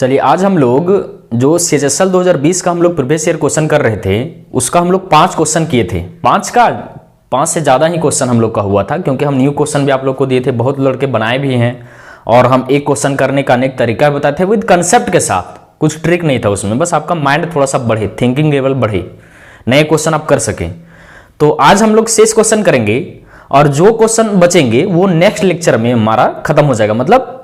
चलिए आज हम लोग जो CHSL 2020 का हम लोग प्रीवियस ईयर क्वेश्चन कर रहे थे उसका हम लोग 5 क्वेश्चन किए थे। 5 से ज़्यादा ही क्वेश्चन हम लोग का हुआ था क्योंकि हम न्यू क्वेश्चन भी आप लोग को दिए थे, बहुत लड़के बनाए भी हैं और हम एक क्वेश्चन करने का अनेक तरीका बताए थे विद कंसेप्ट के साथ। कुछ ट्रिक नहीं था उसमें, बस आपका माइंड थोड़ा सा बढ़े, थिंकिंग लेवल बढ़े, नए क्वेश्चन आप कर सकें। तो आज हम लोग शेष क्वेश्चन करेंगे और जो क्वेश्चन बचेंगे वो नेक्स्ट लेक्चर में हमारा खत्म हो जाएगा। मतलब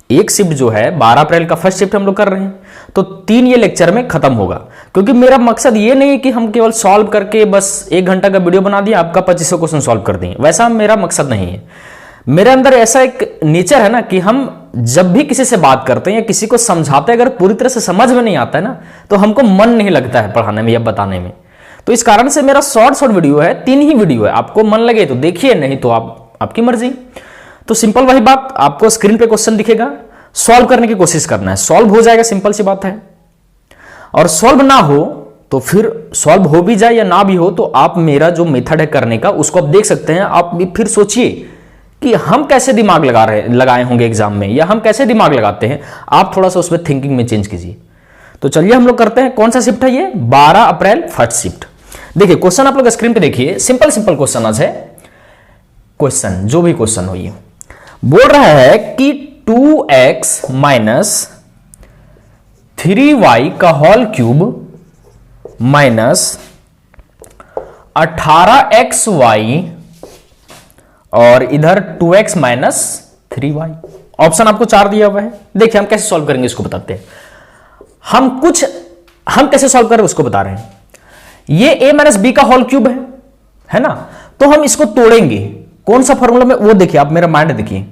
एक शिफ्ट जो है 12 अप्रैल का फर्स्ट शिफ्ट हम लोग कर रहे हैं तो 3 ये लेक्चर में खत्म होगा। क्योंकि मेरा मकसद ये नहीं है कि हम केवल सॉल्व करके बस 1 घंटा का वीडियो बना दिया, आपका 2500 क्वेश्चन सॉल्व कर दें, वैसा मेरा मकसद नहीं है। मेरे अंदर ऐसा एक नेचर है ना कि हम जब भी किसी से बात करते हैं या किसी को समझाते हैं, अगर पूरी तरह से समझ में नहीं आता है ना तो हमको मन नहीं लगता है पढ़ाने में या बताने में। तो इस कारण से मेरा शॉर्ट वीडियो है, 3 ही वीडियो है। आपको मन लगे तो देखिए, नहीं तो आपकी मर्जी। तो सिंपल वही बात, आपको स्क्रीन पे क्वेश्चन दिखेगा, सॉल्व करने की कोशिश करना है, सॉल्व हो जाएगा, सिंपल सी बात है। और सॉल्व ना हो तो फिर सॉल्व हो भी जाए या ना भी हो तो आप मेरा जो मेथड है करने का उसको आप देख सकते हैं। आप भी फिर सोचिए कि हम कैसे दिमाग लगाए होंगे एग्जाम में, या हम कैसे दिमाग लगाते हैं, आप थोड़ा सा उसमें थिंकिंग में चेंज कीजिए। तो चलिए हम लोग करते हैं। कौन सा शिफ्ट है ये? 12 अप्रैल फर्स्ट शिफ्ट। देखिए क्वेश्चन आप लोग स्क्रीन पे देखिए, सिंपल क्वेश्चन आज है। क्वेश्चन जो भी क्वेश्चन हो, ये बोल रहा है कि 2x माइनस 3y का होल क्यूब माइनस 18xy और इधर 2x माइनस 3y। ऑप्शन आपको 4 दिया हुआ है। देखिए हम कैसे सॉल्व करेंगे इसको बताते हैं। हम कैसे सॉल्व कर रहे हैं उसको बता रहे हैं। ये a माइनस बी का होल क्यूब है ना, तो हम इसको तोड़ेंगे। कौन सा फॉर्मूला में वो देखिए, आप मेरा माइंड देखिए।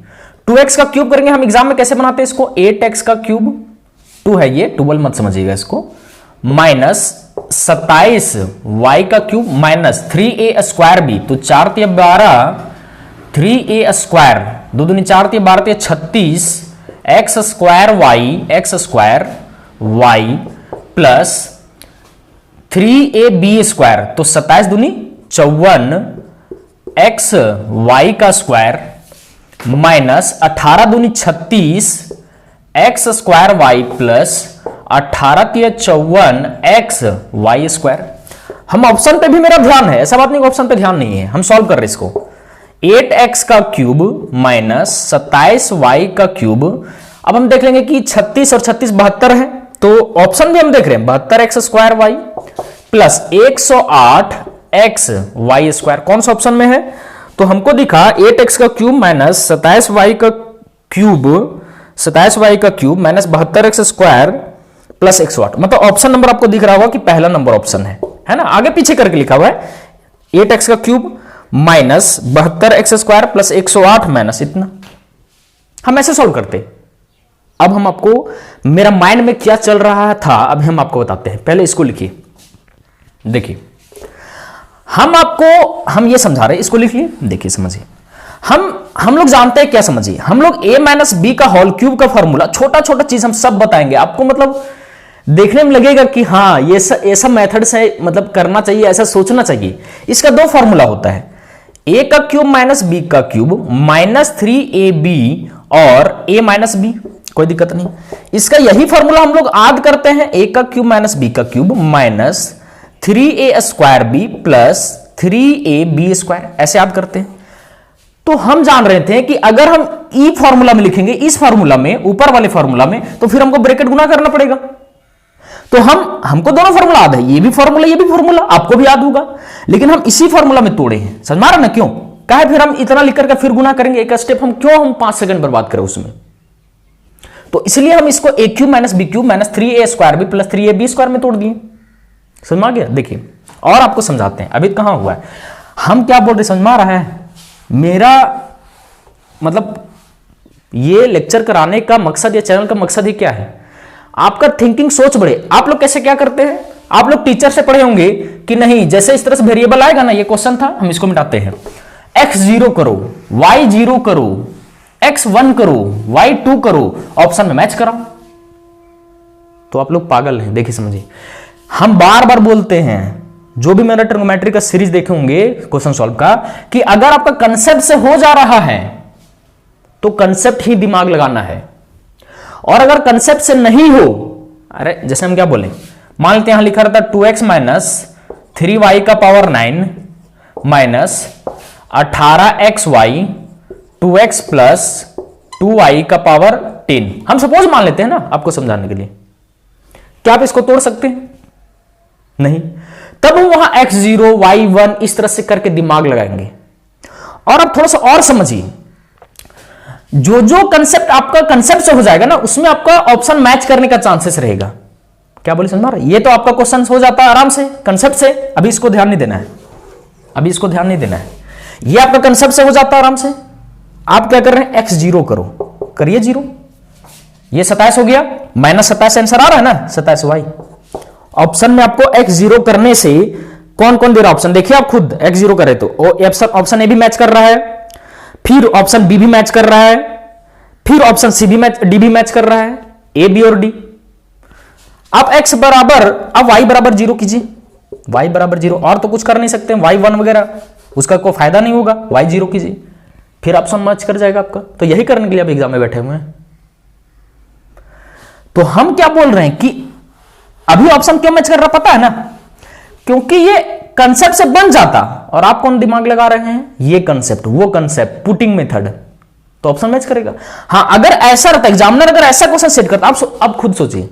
2x का क्यूब करेंगे हम एग्जाम में कैसे बनाते हैं इसको, 8x का क्यूब, 2 है ये, 12 मत समझिएगा इसको, माइनस 27y का cube minus 3a square B, तो 4 × 12 3a स्क्वायर, 2 दूनी 4 × 12 36 x square y plus 3ab square, तो 27 दूनी 54 x y का स्क्वायर माइनस 18 दूनी 36 x square y plus 18 × 54 x y square. हम ऑप्शन पे भी मेरा ध्यान है, ऐसा बात नहीं ऑप्शन पे ध्यान नहीं है, हम सॉल्व कर रहे इसको। 8x का क्यूब माइनस 27y का क्यूब। अब हम देख लेंगे कि 36 और 36 72 है, तो ऑप्शन भी हम देख रहे हैं 72x square y plus 108 x y square. कौन सा ऑप्शन में है? तो हमको दिखा 8x का क्यूब माइनस 27y का cube minus 72x square plus 108। मतलब ऑप्शन नंबर आपको दिख रहा होगा कि पहला नंबर ऑप्शन है ना, आगे पीछे करके लिखा हुआ है 8x का cube minus 72x square plus 108 minus इतना। हम ऐसे सॉल्व करते। अब हम आपको मेरा माइंड में क्या चल रहा था अब हम आपको बताते हैं। पहले इसको लिखिए, देखिए हम ये समझा रहे हैं, इसको लिख लिए, देखिए समझिए। हम लोग जानते हैं क्या, समझिए, हम लोग a माइनस बी का होल क्यूब का फॉर्मूला, छोटा छोटा चीज हम सब बताएंगे आपको, मतलब देखने में लगेगा कि हाँ ये ऐसा मेथड से मतलब करना चाहिए, ऐसा सोचना चाहिए। इसका 2 फॉर्मूला होता है, a का क्यूब माइनस बी का क्यूब माइनस 3ab और a माइनस बी, कोई दिक्कत नहीं। इसका यही फॉर्मूला हम लोग याद करते हैं, a का क्यूब माइनस बी का cube minus 3a square B plus 3ab square, ऐसे याद करते हैं। तो हम जान रहे थे कि अगर हम ई फॉर्मूला में लिखेंगे, इस फॉर्मूला में, ऊपर वाले फॉर्मूला में, तो फिर हमको ब्रैकेट गुना करना पड़ेगा। तो हमको दोनों फॉर्मूला याद है, ये भी फॉर्मूला आपको भी याद होगा, लेकिन हम इसी फॉर्मूला में तोड़े हैं। समझ रहे ना क्यों? कहे फिर हम इतना लिख करके फिर गुना करेंगे एक स्टेप, हम 5 सेकंड बर्बाद करें उसमें। तो इसलिए हम इसको a cube minus B cube minus 3a square B plus 3ab square में तोड़ दिए। समझ में आ गया? देखिए और आपको समझाते हैं। अभी कहां हुआ है, हम क्या बोल रहे समझ में आ रहा है? मेरा मतलब ये लेक्चर कराने का मकसद या चैनल का मकसद ही क्या है? आपका थिंकिंग, सोच बढ़े। आप लोग कैसे क्या करते हैं, आप लोग टीचर से पढ़े होंगे कि नहीं, जैसे इस तरह से वेरिएबल आएगा ना, ये क्वेश्चन था, हम इसको मिटाते हैं, x 0 करो, y 0 करो, x 1 करो, y 2 करो, ऑप्शन में मैच कराओ। तो आप लोग पागल हैं। देखिए समझिए, हम बार बार बोलते हैं, जो भी मैंने ट्रिग्नोमेट्री का सीरीज देखे होंगे क्वेश्चन सॉल्व का, कि अगर आपका कंसेप्ट से हो जा रहा है तो कंसेप्ट ही दिमाग लगाना है। और अगर कंसेप्ट से नहीं हो, अरे जैसे हम क्या बोले, मान लेते हैं यहां लिखा रहता 2x माइनस 3y का power 9 minus 18xy 2x plus 2y का पावर 10, हम सपोज मान लेते हैं ना आपको समझाने के लिए। क्या आप इसको तोड़ सकते हैं? नहीं। तब हम वहां x0 y1 इस तरह से करके दिमाग लगाएंगे। और अब थोड़ा सा और समझिए, जो जो कंसेप्ट आपका कंसेप्ट से हो जाएगा ना, उसमें आपका ऑप्शन मैच करने का चांसेस रहेगा। क्या बोले समझ रहे? ये तो आपका क्वेश्चन हो जाता है आराम से कंसेप्ट से, अभी इसको ध्यान नहीं देना है, अभी इसको ध्यान नहीं देना है। ये आपका कंसेप्ट से हो जाता है आराम से। आप क्या कर रहे हैं, x0 करो, करिए 0, ये 27 हो गया, माइनस 27 आंसर आ रहा है ना, 27y। ऑप्शन में आपको x0 करने से कौन कौन दे रहा ऑप्शन देखिए आप खुद, x0 करे तो ऑप्शन ए भी मैच कर रहा है, फिर ऑप्शन बी भी मैच कर रहा है, फिर ऑप्शन सी भी मैच, डी भी मैच कर रहा है, ए बी और डी। आप x बराबर, अब y बराबर 0 कीजिए, y बराबर 0, और तो कुछ कर नहीं सकते y1 वगैरह, उसका कोई फायदा नहीं होगा, y 0 कीजिए, फिर ऑप्शन मैच कर जाएगा आपका। तो यही करने के लिए आप एग्जाम में बैठे हुए हैं। तो हम क्या बोल रहे हैं कि अभी ऑप्शन क्यों मैच कर रहा पता है ना, क्योंकि ये कंसेप्ट से बन जाता, और आप कौन दिमाग लगा रहे हैं, ये कंसेप्ट वो कंसेप्ट पुटिंग मेथड, तो ऑप्शन मैच करेगा। हां अगर ऐसा रहता, एग्जामिनर अगर ऐसा क्वेश्चन सेट करता, आप खुद सोचिए,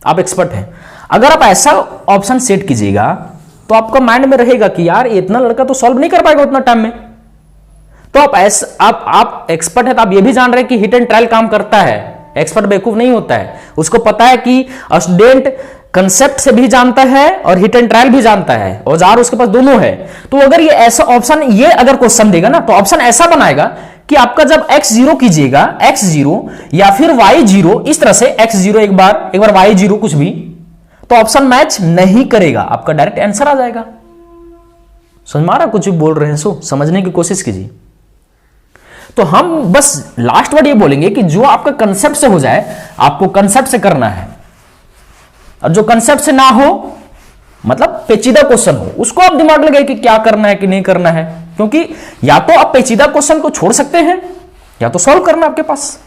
आप एक्सपर्ट हैं, अगर आप ऐसा ऑप्शन सेट कीजिएगा तो आपका माइंड में रहेगा कि यार इतना लड़का तो सॉल्व नहीं कर पाएगा उतना टाइम में। तो आप एक्सपर्ट है, तो आप ये भी जान रहे हैं कि हिट एंड ट्रायल काम करता है। एक्सपर्ट बेवकूफ नहीं होता है, उसको पता है कि स्टूडेंट कंसेप्ट से भी जानता है और हिट एंड ट्रायल भी जानता है, औजार उसके पास दोनों है। तो अगर ये ऐसा ऑप्शन, ये अगर क्वेश्चन देगा ना, तो ऑप्शन ऐसा बनाएगा कि आपका जब x0 कीजिएगा, x0 या फिर y0, इस तरह से x0 एक बार y0 कुछ भी, तो ऑप्शन मैच नहीं करेगा, आपका डायरेक्ट आंसर आ जाएगा। समझ में आ रहा, कुछ भी बोल रहे हैं सो समझने की कोशिश कीजिए। तो हम बस लास्ट वर्ड ये बोलेंगे कि जो आपका कंसेप्ट से हो जाए, आपको कंसेप्ट से करना है, और जो कंसेप्ट से ना हो, मतलब पेचीदा क्वेश्चन हो, उसको आप दिमाग लगाइए कि क्या करना है कि नहीं करना है। क्योंकि या तो आप पेचीदा क्वेश्चन को छोड़ सकते हैं, या तो सॉल्व करना आपके पास।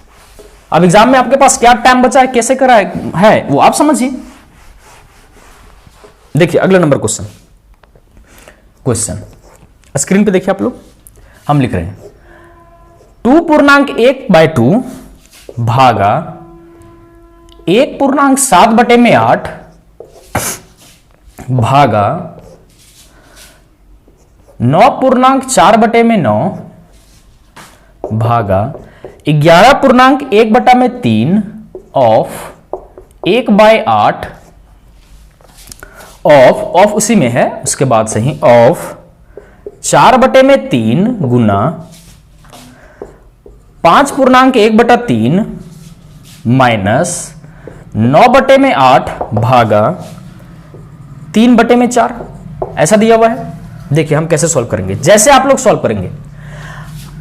अब एग्जाम में आपके पास क्या टाइम बचा है, कैसे करा है वो आप समझिए। देखिए अगला नंबर क्वेश्चन स्क्रीन पे देखिए आप लोग, हम लिख रहे हैं 2.1/2 भागा 1.7/8 भागा 9.4/9 भागा 11.1/3 ऑफ 1/8 ऑफ उसी में है, उसके बाद से ही ऑफ 4/3 गुना 5.1/3 माइनस 9/8 भागा 3/4 ऐसा दिया हुआ है। देखिए हम कैसे सॉल्व करेंगे, जैसे आप लोग सॉल्व करेंगे।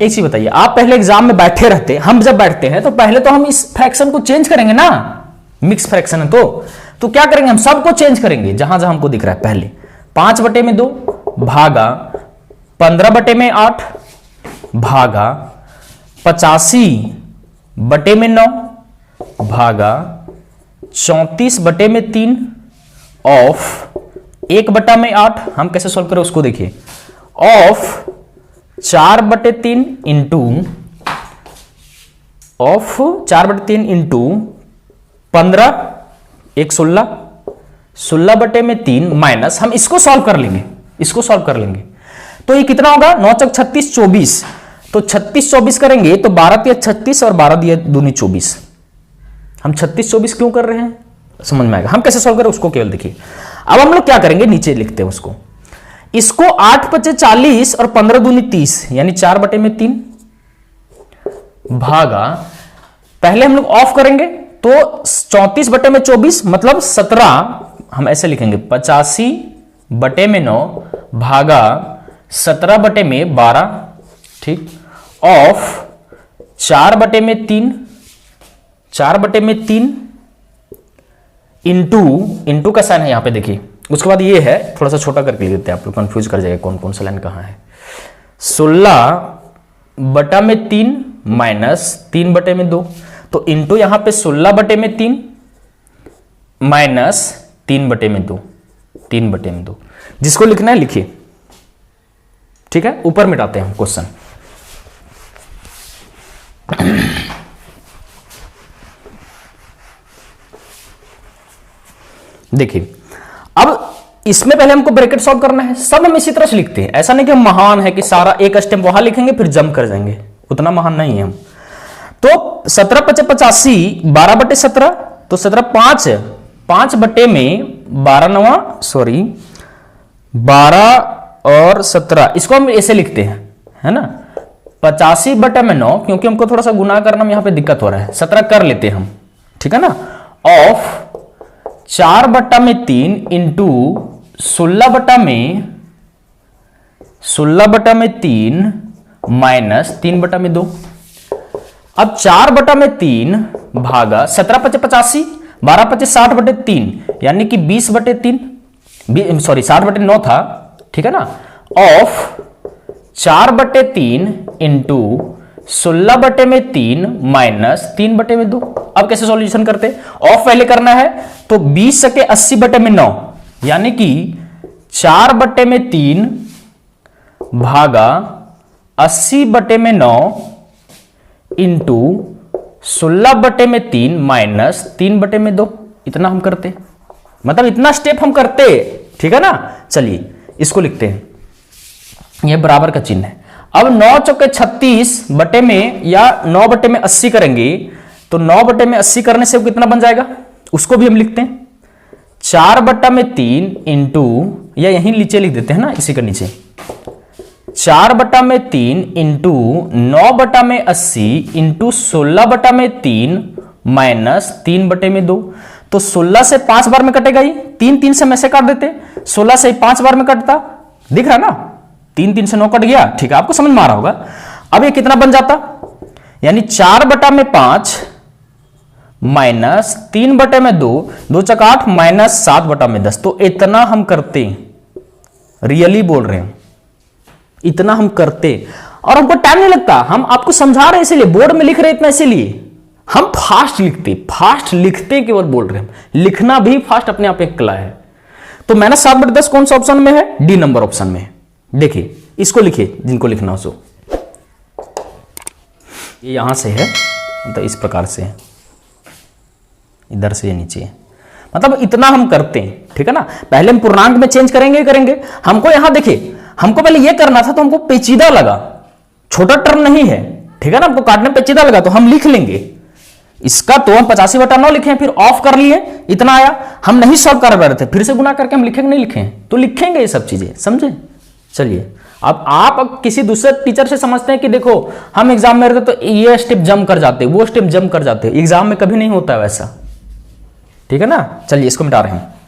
एक चीज बताइए, आप पहले एग्जाम में बैठे रहते, हम जब बैठते हैं तो पहले तो हम इस फ्रैक्शन को चेंज करेंगे ना, मिक्स फ्रैक्शन है तो क्या करेंगे, हम सबको चेंज करेंगे जहां जहां हमको दिख रहा है। पहले 5/2 भागा 15/8 भागा 85/9 भागा 34/3 ऑफ 1/8। हम कैसे सॉल्व करें उसको देखिए, ऑफ 4/3 इंटू ऑफ 4/3 इंटू 15 एक 16/3 माइनस, हम इसको सॉल्व कर लेंगे, तो ये कितना होगा, 9 चौक 36 24, तो 36 24 करेंगे तो 12 दिया 36 और 12 दिया दूनी 24। हम 36 24 क्यों कर रहे हैं समझ में आएगा। हम कैसे सॉल्व करें उसको केवल देखिए। अब हम लोग क्या करेंगे, नीचे लिखते हैं उसको, इसको 8 × 40 और 15 दूनी 30 यानी 4/3 भागा, पहले हम लोग ऑफ करेंगे तो 34/24 मतलब 17, हम ऐसे लिखेंगे 85/9 भागा 17/12, ठीक, ऑफ 4/3 इंटू का साइन है यहां पे देखिए। उसके बाद ये है, थोड़ा सा छोटा करके लिख देते हैं, आप लोग कंफ्यूज कर जाएगा कौन कौन सा लाइन कहां है। 16/3 माइनस 3/2, तो इंटू यहां पे 16/3 माइनस 3/2, 3/2, जिसको लिखना है लिखिए। ठीक है, ऊपर मिटाते हैं क्वेश्चन। देखिए अब इसमें पहले हमको ब्रैकेट सॉल्व करना है। सब हम इसी तरह से लिखते हैं, ऐसा नहीं कि हम महान है कि सारा एक स्टेप वहां लिखेंगे फिर जंप कर जाएंगे, उतना महान नहीं है हम। तो 17 × 5 = 85, 12/17, तो 17 5, 5 बटे में 12 9, सॉरी 12 और 17, इसको हम ऐसे लिखते हैं, है ना, 85/9, क्योंकि हमको थोड़ा सा गुना करना में यहां पे दिक्कत हो रहा है, 17 कर लेते हैं हम, ठीक है ना, ऑफ 4/3 इंटू 16/3 माइनस 3/2। अब 4/3 भागा 17 × 5 = 85, 12 × 5 = 60/3, यानी कि 20/3, सॉरी 60/9 था, ठीक है ना, ऑफ 4/3 इंटू 16/3 माइनस 3/2। अब कैसे सॉल्यूशन करते? ऑफ पहले करना है, तो 20 × 80/9, यानी कि 4/3 भागा 80/9 इंटू 16/3 माइनस 3/2। इतना हम करते, मतलब इतना स्टेप हम करते, ठीक है ना। चलिए इसको लिखते हैं, यह बराबर का चिन्ह है। अब 9 × 36 बटे में या 9 बटे में 80 करेंगे, तो 9 बटे में 80 करने से कितना बन जाएगा, उसको भी हम लिखते हैं 4/3 इंटू, या यहीं नीचे लिख देते हैं ना, इसी के नीचे 4/3 इंटू 9/80 इंटू 16/3 माइनस 3/2। तो 16 से 5 बार में कटेगा, ये 3 3 से में से काट देते, 16 से 5 बार में कटता, दिख रहा है ना, 3 3 से 9 कट गया, ठीक है, आपको समझ में आ रहा होगा। अब ये कितना बन जाता, यानी 4/5 माइनस 3/2, 2 × 8 माइनस 7/10। तो इतना हम करते, रियली बोल रहे हैं, इतना हम करते, और हमको टाइम नहीं लगता, हम आपको समझा रहे हैं इसीलिए, बोर्ड में लिख रहे इतना इसीलिए, हम फास्ट लिखते केवल बोल रहे हैं, लिखना भी फास्ट अपने आप एक कला है। तो माइनस 7/10 कौन सा ऑप्शन में है, डी नंबर ऑप्शन में है। देखिए इसको लिखिए जिनको लिखना हो सो, ये यहां से है, मतलब इस प्रकार से है, इधर से ये नीचे है, मतलब इतना हम करते हैं, ठीक है ना। पहले हम पूर्णांक में चेंज करेंगे, हमको यहां देखिए, हमको पहले ये करना था तो हमको पेचीदा लगा, छोटा टर्म नहीं है, ठीक है ना, हमको काटने पेचीदा लगा तो हम लिख लेंगे इसका, तो हम 85/9 लिखे, फिर ऑफ कर लिए, इतना आया, हम नहीं सॉल्व कर रहे थे, फिर से गुना करके हम लिखेंगे, नहीं लिखे तो लिखेंगे ये सब चीजें, समझे। चलिए अब आप किसी दूसरे टीचर से समझते हैं कि देखो हम एग्जाम में रहते तो ये स्टेप जंप कर जाते, वो स्टेप जंप कर जाते, एग्जाम में कभी नहीं होता वैसा, ठीक है ना। चलिए इसको मिटा रहे हैं।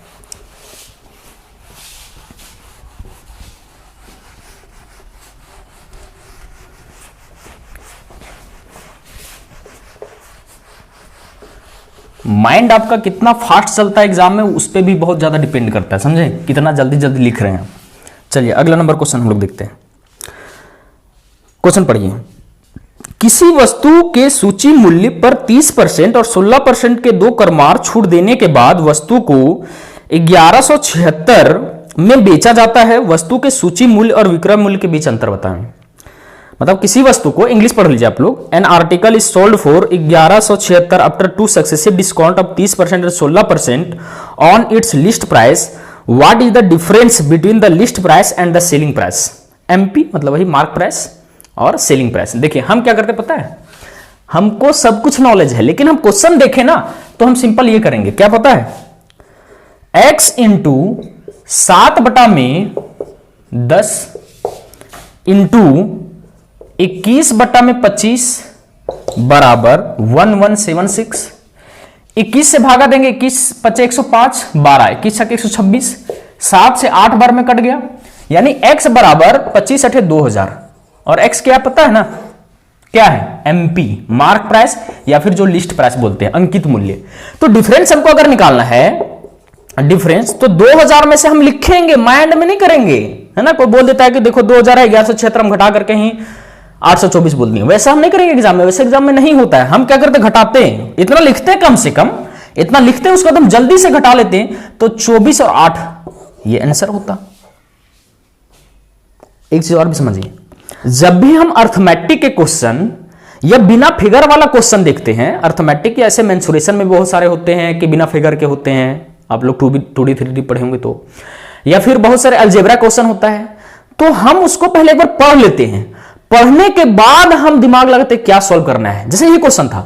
माइंड आपका कितना फास्ट चलता है एग्जाम में, उस पर भी बहुत ज्यादा डिपेंड करता है, समझे, कितना जल्दी जल्दी लिख रहे हैं। चलिए अगला नंबर क्वेश्चन हम लोग देखते हैं। क्वेश्चन पढ़िए, किसी वस्तु के सूची मूल्य पर 30% और 16% के 2 क्रमार छूट देने के बाद वस्तु को 1176 में बेचा जाता है। वस्तु के सूची मूल्य और विक्रय मूल्य के बीच अंतर बताएं। मतलब किसी वस्तु को, इंग्लिश पढ़ लीजिए आप लोग, an article is sold for 1176 after 2 successive discount of 30% और 16% on it's list price, what is the difference between the list price and the selling price. MP मतलब वही मार्क प्राइस और सेलिंग प्राइस। देखिए हम क्या करते पता है, हमको सब कुछ नॉलेज है, लेकिन हम क्वेश्चन देखें ना तो हम सिंपल ये करेंगे, क्या पता है, x इंटू 7/10 इंटू 21/25 बराबर 1176। 21 से भागा देंगे, 21 × 5 = 105, 12 21 × 126, 7 से 8 बार में कट गया, यानी x बराबर 25 × 8 = 2000। और x क्या पता है ना, क्या है, एमपी मार्क प्राइस, या फिर जो लिस्ट प्राइस बोलते हैं, अंकित मूल्य। तो डिफरेंस हमको अगर निकालना है, डिफरेंस, तो 2000 में से हम लिखेंगे, माइंड में नहीं करेंगे, है ना। कोई बोल देता है कि देखो 2000 है, 1176 हम घटा करके ही 824 बोल दिए। वैसा हम नहीं करेंगे एग्जाम में, वैसे एग्जाम में नहीं होता है। हम क्या करते हैं, घटाते हैं, इतना लिखते हैं, कम से कम इतना लिखते हैं, उसके बाद हम जल्दी से घटा लेते हैं, तो 24 और 8 ये आंसर होता। एक चीज और भी समझिए, जब भी हम अर्थमेटिक के क्वेश्चन या बिना फिगर वाला क्वेश्चन देखते हैं, अर्थमेटिक के ऐसे मेंसुरेशन में बहुत सारे होते हैं कि बिना फिगर के होते हैं, आप लोग 2D 3D पढ़े होंगे तो, या फिर बहुत सारे अलजेब्रा क्वेश्चन होता है, तो हम उसको पहले एक बार पढ़ लेते हैं, पढ़ने के बाद हम दिमाग लगाते क्या सॉल्व करना है। जैसे ये क्वेश्चन था,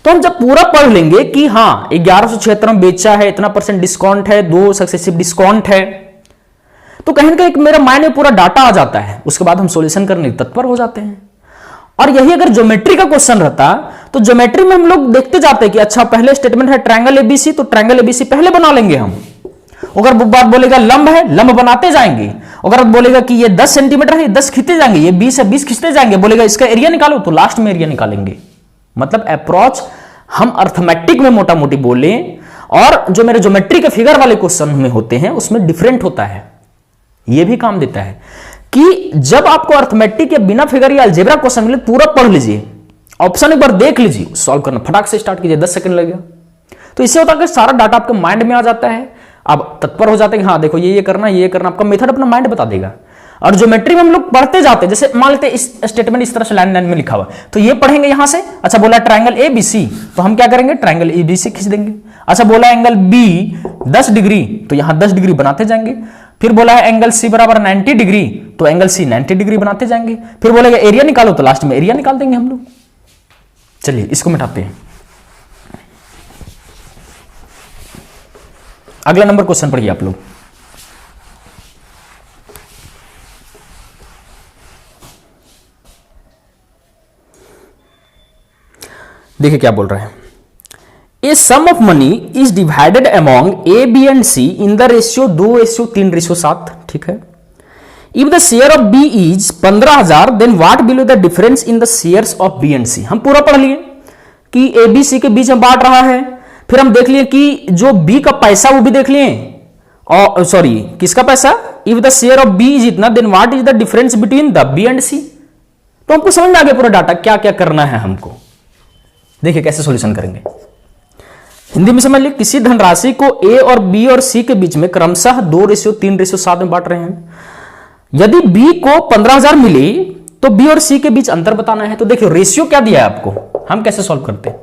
तो हम जब पूरा पढ़ लेंगे कि हाँ 1176 में बेचा है, इतना % डिस्काउंट है, 2 सक्सेसिव डिस्काउंट है, तो कहीं ना कहीं मेरे माइंड में पूरा डाटा आ जाता है, उसके बाद हम सॉल्यूशन करने तत्पर हो जाते हैं। और यही अगर ज्योमेट्री का क्वेश्चन रहता तो ज्योमेट्री में हम लोग देखते जाते हैं कि अच्छा पहले स्टेटमेंट है ट्रायंगल एबीसी, तो ट्रायंगल एबीसी पहले बना लेंगे हम। अगर बात बोलेगा लंब है, लंब बनाते जाएंगे। अगर बोलेगा कि ये 10 सेंटीमीटर है, 10 खींचते जाएंगे, ये 20 है, 20 खींचते जाएंगे। बोलेगा इसका एरिया निकालो, तो लास्ट में एरिया निकालेंगे। मतलब अप्रोच हम अर्थमेटिक में मोटा मोटी बोले, और जो मेरे ज्योमेट्री के फिगर वाले क्वेश्चन में होते हैं उसमें डिफरेंट होता है। यह भी काम देता है कि जब आपको अर्थमेटिक या बिना फिगर या अलजेब्रा क्वेश्चन मिले, पूरा पढ़ लीजिए, ऑप्शन एक बार देख लीजिए, सॉल्व करना फटाक से स्टार्ट कीजिए, 10 सेकंड लगेगा। तो इससे होता है कि सारा डाटा आपके माइंड में आ जाता है, आप तत्पर हो जाते हैं कि हाँ देखो ये करना, ये करना, आपका मेथड अपना माइंड बता देगा। और ज्योमेट्री में हम लोग पढ़ते जाते हैं, जैसे मान लेते हैं इस स्टेटमेंट इस तरह से लाइन में लिखा हुआ, तो ये पढ़ेंगे यहां से। अच्छा बोला ट्रायंगल एबीसी, तो हम क्या करेंगे, ट्रायंगल एबीसी खींच देंगे। अच्छा बोला एंगल बी 10 डिग्री, तो यहां 10 डिग्री बनाते जाएंगे। फिर बोला है एंगल सी बराबर 90 डिग्री, तो एंगल सी 90 डिग्री बनाते जाएंगे। फिर बोलेगा एरिया निकालो, तो लास्ट में एरिया निकाल देंगे हम लोग। चलिए इसको मिटाते हैं। अगला नंबर क्वेश्चन पढ़िए आप लोग। देखिए क्या बोल रहे हैं, a sum of money is divided among A B and C in the ratio 2:3:7। ठीक है, if the share of B is 15,000 then what will be the difference in the shares of B and C. हम पूरा पढ़ लिए कि A B C के बीच में बांट रहा है, फिर हम देख लिए कि जो बी का पैसा वो भी देख लिए, और सॉरी किसका पैसा, if the share of B is इतना then what is the difference between the B and C. तो हमको समझ में आ गया पूरा डाटा, क्या क्या करना है हमको। देखिए कैसे सॉल्यूशन करेंगे, हिंदी में समझ लीजिए, किसी धनराशि को ए और बी और सी के बीच में क्रमशः 2:3:7 में बांट रहे हैं। यदि बी को 15,000 मिली तो बी और सी के बीच अंतर बताना है। तो देखिए रेशियो क्या दिया है आपको, हम कैसे सॉल्व करते हैं,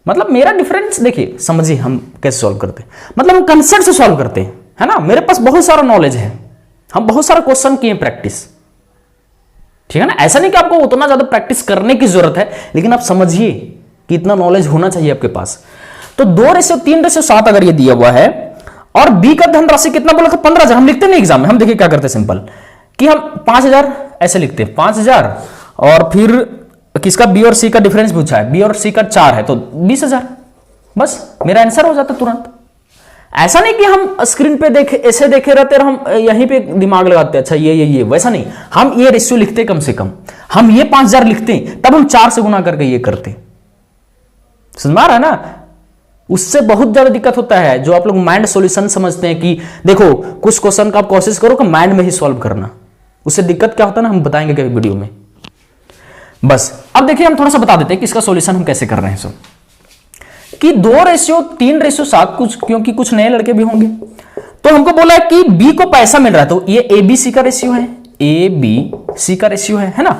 मतलब मेरा डिफरेंस देखिए, समझिए हम कैसे सॉल्व करते हैं, मतलब हम कंसेप्ट से सॉल्व करते हैं, है ना। मेरे पास बहुत सारा नॉलेज है, हम बहुत सारा क्वेश्चन किए प्रैक्टिस, ठीक है ना। ऐसा नहीं कि आपको उतना ज्यादा प्रैक्टिस करने की जरूरत है, लेकिन आप समझिए कि इतना नॉलेज होना चाहिए आपके पास। तो 2:3:7 अगर ये दिया हुआ है, और बी का धनराशि कितना बोला था, 15,000। हम लिखते नहीं एग्जाम में, हम देखिए क्या करते हैं सिंपल, कि हम 5,000 ऐसे लिखते हैं, 5,000, और फिर किसका बी और सी का डिफरेंस पूछा है, बी और सी का 4 है तो 20,000, बस मेरा आंसर हो जाता तुरंत। ऐसा नहीं कि हम स्क्रीन पे देखे ऐसे देखे रहते और हम यहीं पे दिमाग लगाते अच्छा ये वैसा नहीं, हम ये रेशियो लिखते कम से कम, हम ये 5,000 लिखते तब हम 4 से गुना करके ये करते। समझ में आ रहा है ना, उससे बहुत ज्यादा दिक्कत होता है। जो आप लोग माइंड सॉल्यूशन समझते हैं कि देखो कुछ क्वेश्चन का आप कोशिश करो कि माइंड में ही सॉल्व करना, उससे दिक्कत क्या होता है ना, हम बताएंगे कभी वीडियो में। बस अब देखिए हम थोड़ा सा बता देते हैं कि इसका सॉल्यूशन हम कैसे कर रहे हैं। सो कि 2:3:7 कुछ, क्योंकि कुछ नए लड़के भी होंगे, तो हमको बोला है कि बी को पैसा मिल रहा है, तो ये ए बी सी का रेशियो है, ए बी सी का रेशियो है ना।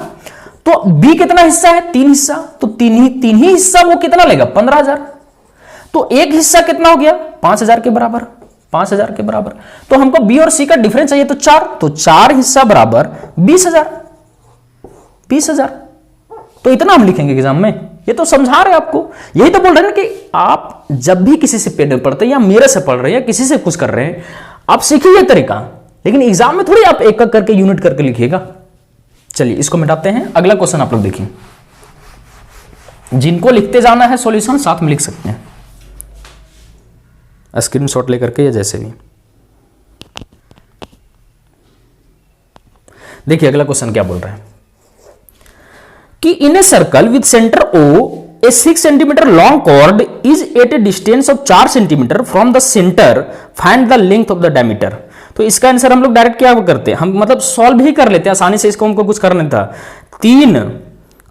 तो बी कितना हिस्सा है, 3 हिस्सा, तो तीन ही हिस्सा वो कितना लेगा, 15,000। तो एक हिस्सा कितना हो गया, 5,000 के बराबर, 5,000 के बराबर। तो हमको बी और सी का डिफरेंस चाहिए, तो 4, तो 4 हिस्सा बराबर 20,000, 20,000। तो इतना हम लिखेंगे एग्जाम में, ये तो समझा रहे आपको। यही तो बोल रहे हैं कि आप जब भी किसी से पेड पढ़ते हैं या मेरे से पढ़ रहे हैं या किसी से कुछ कर रहे हैं, आप सीखिए तरीका, लेकिन एग्जाम में थोड़ी आप एक एक करके यूनिट करके लिखिएगा। चलिए इसको मिटाते हैं। अगला क्वेश्चन आप लोग देखिए, जिनको लिखते जाना है सॉल्यूशन साथ में लिख सकते हैं, स्क्रीनशॉट लेकर के या जैसे भी। देखिए अगला क्वेश्चन क्या बोल रहे हैं कि in a circle with centre O a 6 centimetre long chord is at a distance of 4 centimetre from the centre, find the length of the diameter. तो इसका आंसर हम लोग डायरेक्ट क्या करते हैं, हम मतलब सॉल्व ही कर लेते हैं आसानी से, इसको हमको कुछ करना था। 3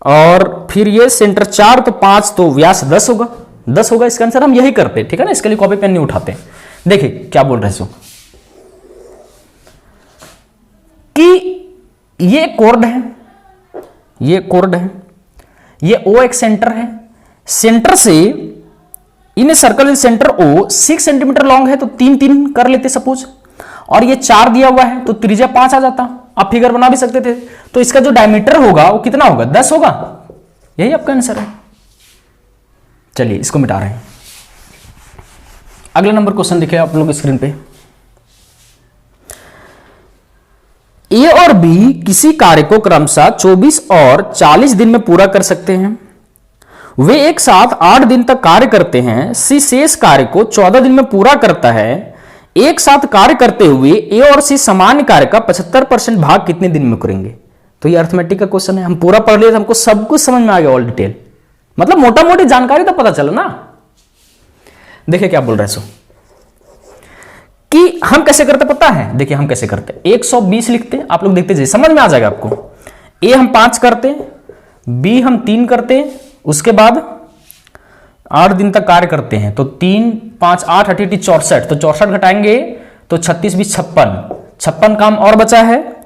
और फिर ये सेंटर 4 तो 5 तो व्यास 10 होगा, 10 होगा इसका आंसर। हम यही करते, ठीक है ना, इसके लिए कॉपी पेन नहीं उठाते। देखिए क्या बोल रहे हैं कि ये कोर्ड है, ये कोर्ड है, ये ओ एक सेंटर है, सेंटर से in circle in centre O 6 centimetre long है तो 3 कर लेते सपोज, और ये 4 दिया हुआ है तो त्रिज्या 5 आ जाता। आप फिगर बना भी सकते थे। तो इसका जो डायमीटर होगा वो कितना होगा, 10 होगा। यही आपका आंसर है। चलिए इसको मिटा रहे हैं। अगला नंबर क्वेश्चन देखिए आप लोग स्क्रीन पे। ए और बी किसी कार्य को क्रमशः 24 और 40 दिन में पूरा कर सकते हैं। वे एक साथ 8 दिन तक कार्य करते हैं। सी शेष कार्य को 14 दिन में पूरा करता है। एक साथ कार्य करते हुए ए और सी सामान्य कार्य का 75% भाग कितने दिन में करेंगे। तो ये अर्थमेटिक का क्वेश्चन है। हम पूरा पढ़ लिए, हमको सब कुछ समझ में आ गया, ऑल डिटेल, मतलब मोटा मोटी जानकारी तो पता चला ना। देखिए क्या बोल रहे हैं कि हम कैसे करते पता है। देखिए हम कैसे करते, 120 लिखते, आप लोग देखते जाइए, समझ में आ जाएगा आपको। ए हम 5 करते, बी हम 3 करते, उसके बाद 8 दिन तक कार्य करते हैं तो 3 5 8 8 64, तो 64 घटाएंगे तो 36 20 56 काम और बचा है।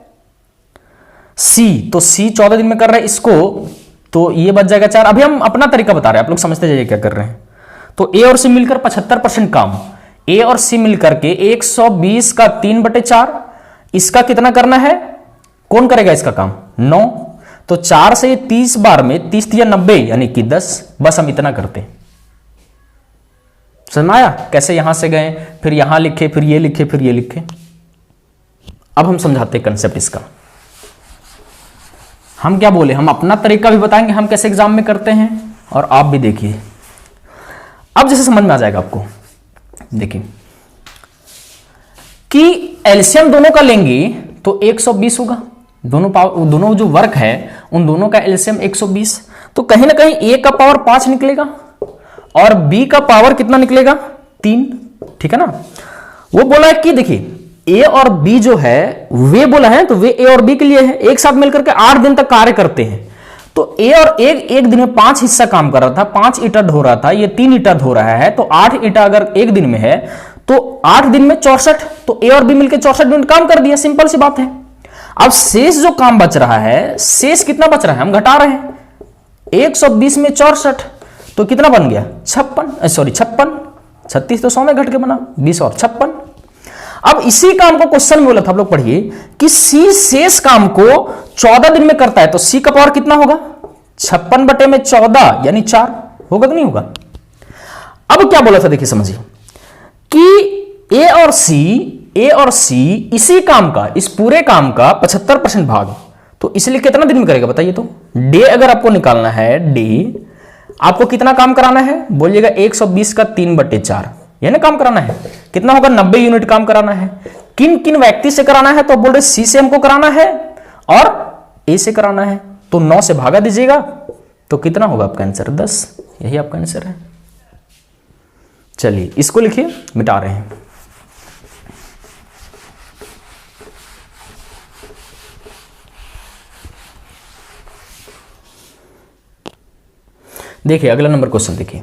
सी, तो सी 14 दिन में कर रहे हैं इसको, तो ये बच जाएगा 4। अभी हम अपना तरीका बता रहे हैं, आप लोग समझते जाइए क्या कर रहे हैं। तो ए और सी मिलकर 75% काम, ए और सी मिलकर के 120 का 3/4, इसका कितना करना है, कौन करेगा इसका काम, 9। तो 4 से 30 बार में 30 या 90 यानी कि 10, बस हम इतना करते। समझ में आया कैसे यहां से गए, फिर यहां लिखे, फिर ये लिखे, फिर ये लिखे। अब हम समझाते कंसेप्ट इसका। हम क्या बोले, हम अपना तरीका भी बताएंगे हम कैसे एग्जाम में करते हैं, और आप भी देखिए। अब जैसे समझ में आ जाएगा आपको। देखिए कि एलसीएम दोनों का लेंगे तो 120 होगा। दोनों जो वर्क है उन दोनों का एलसीएम 120, तो कहीं ना कहीं ए का पावर 5 निकलेगा और बी का पावर कितना निकलेगा, 3। ठीक है ना। वो बोला है कि देखिए ए और बी जो है वे बोला है, तो वे ए और बी के लिए है, एक साथ मिलकर के 8 दिन तक कार्य करते हैं। तो ए और एक दिन में 5 हिस्सा काम कर रहा था, 5 ईंटा ढो रहा था, ये 3 ईंटा ढो रहा है, तो 8 ईंटा अगर एक दिन में है तो 8 दिन में 64, तो ए और बी मिलकर 64 दिन काम कर दिया, सिंपल सी बात है। अब शेष जो काम बच रहा है, शेष कितना बच रहा है, हम घटा रहे हैं। 120 में 64 तो कितना बन गया, 56, 36 तो 100 में घट के बना, 20 और 56। अब इसी काम को क्वेश्चन में बोला था, आप लोग पढ़िए कि सी शेष काम को 14 दिन में करता है, तो सी का पावर कितना होगा, 56/14 यानी 4 होगा कि नहीं होगा। अब क्या बोला था देखिए समझिए कि ए और सी इसी काम का, इस पूरे काम का 75% भाग, तो इसलिए कितना दिन में करेगा बताइए। तो डे अगर आपको निकालना है, डे आपको कितना काम कराना है, बोलिएगा 120 का 3/4 यानी काम कराना है, कितना होगा, 90 यूनिट काम कराना है। किन किन व्यक्ति से कराना है, तो बोल रहे सी से हमको कराना है और ए से कराना है, तो 9 से भागा दीजिएगा तो कितना होगा आपका आंसर, 10। यही आपका आंसर है। चलिए इसको लिखिए, मिटा रहे हैं। देखिए अगला नंबर क्वेश्चन देखिए।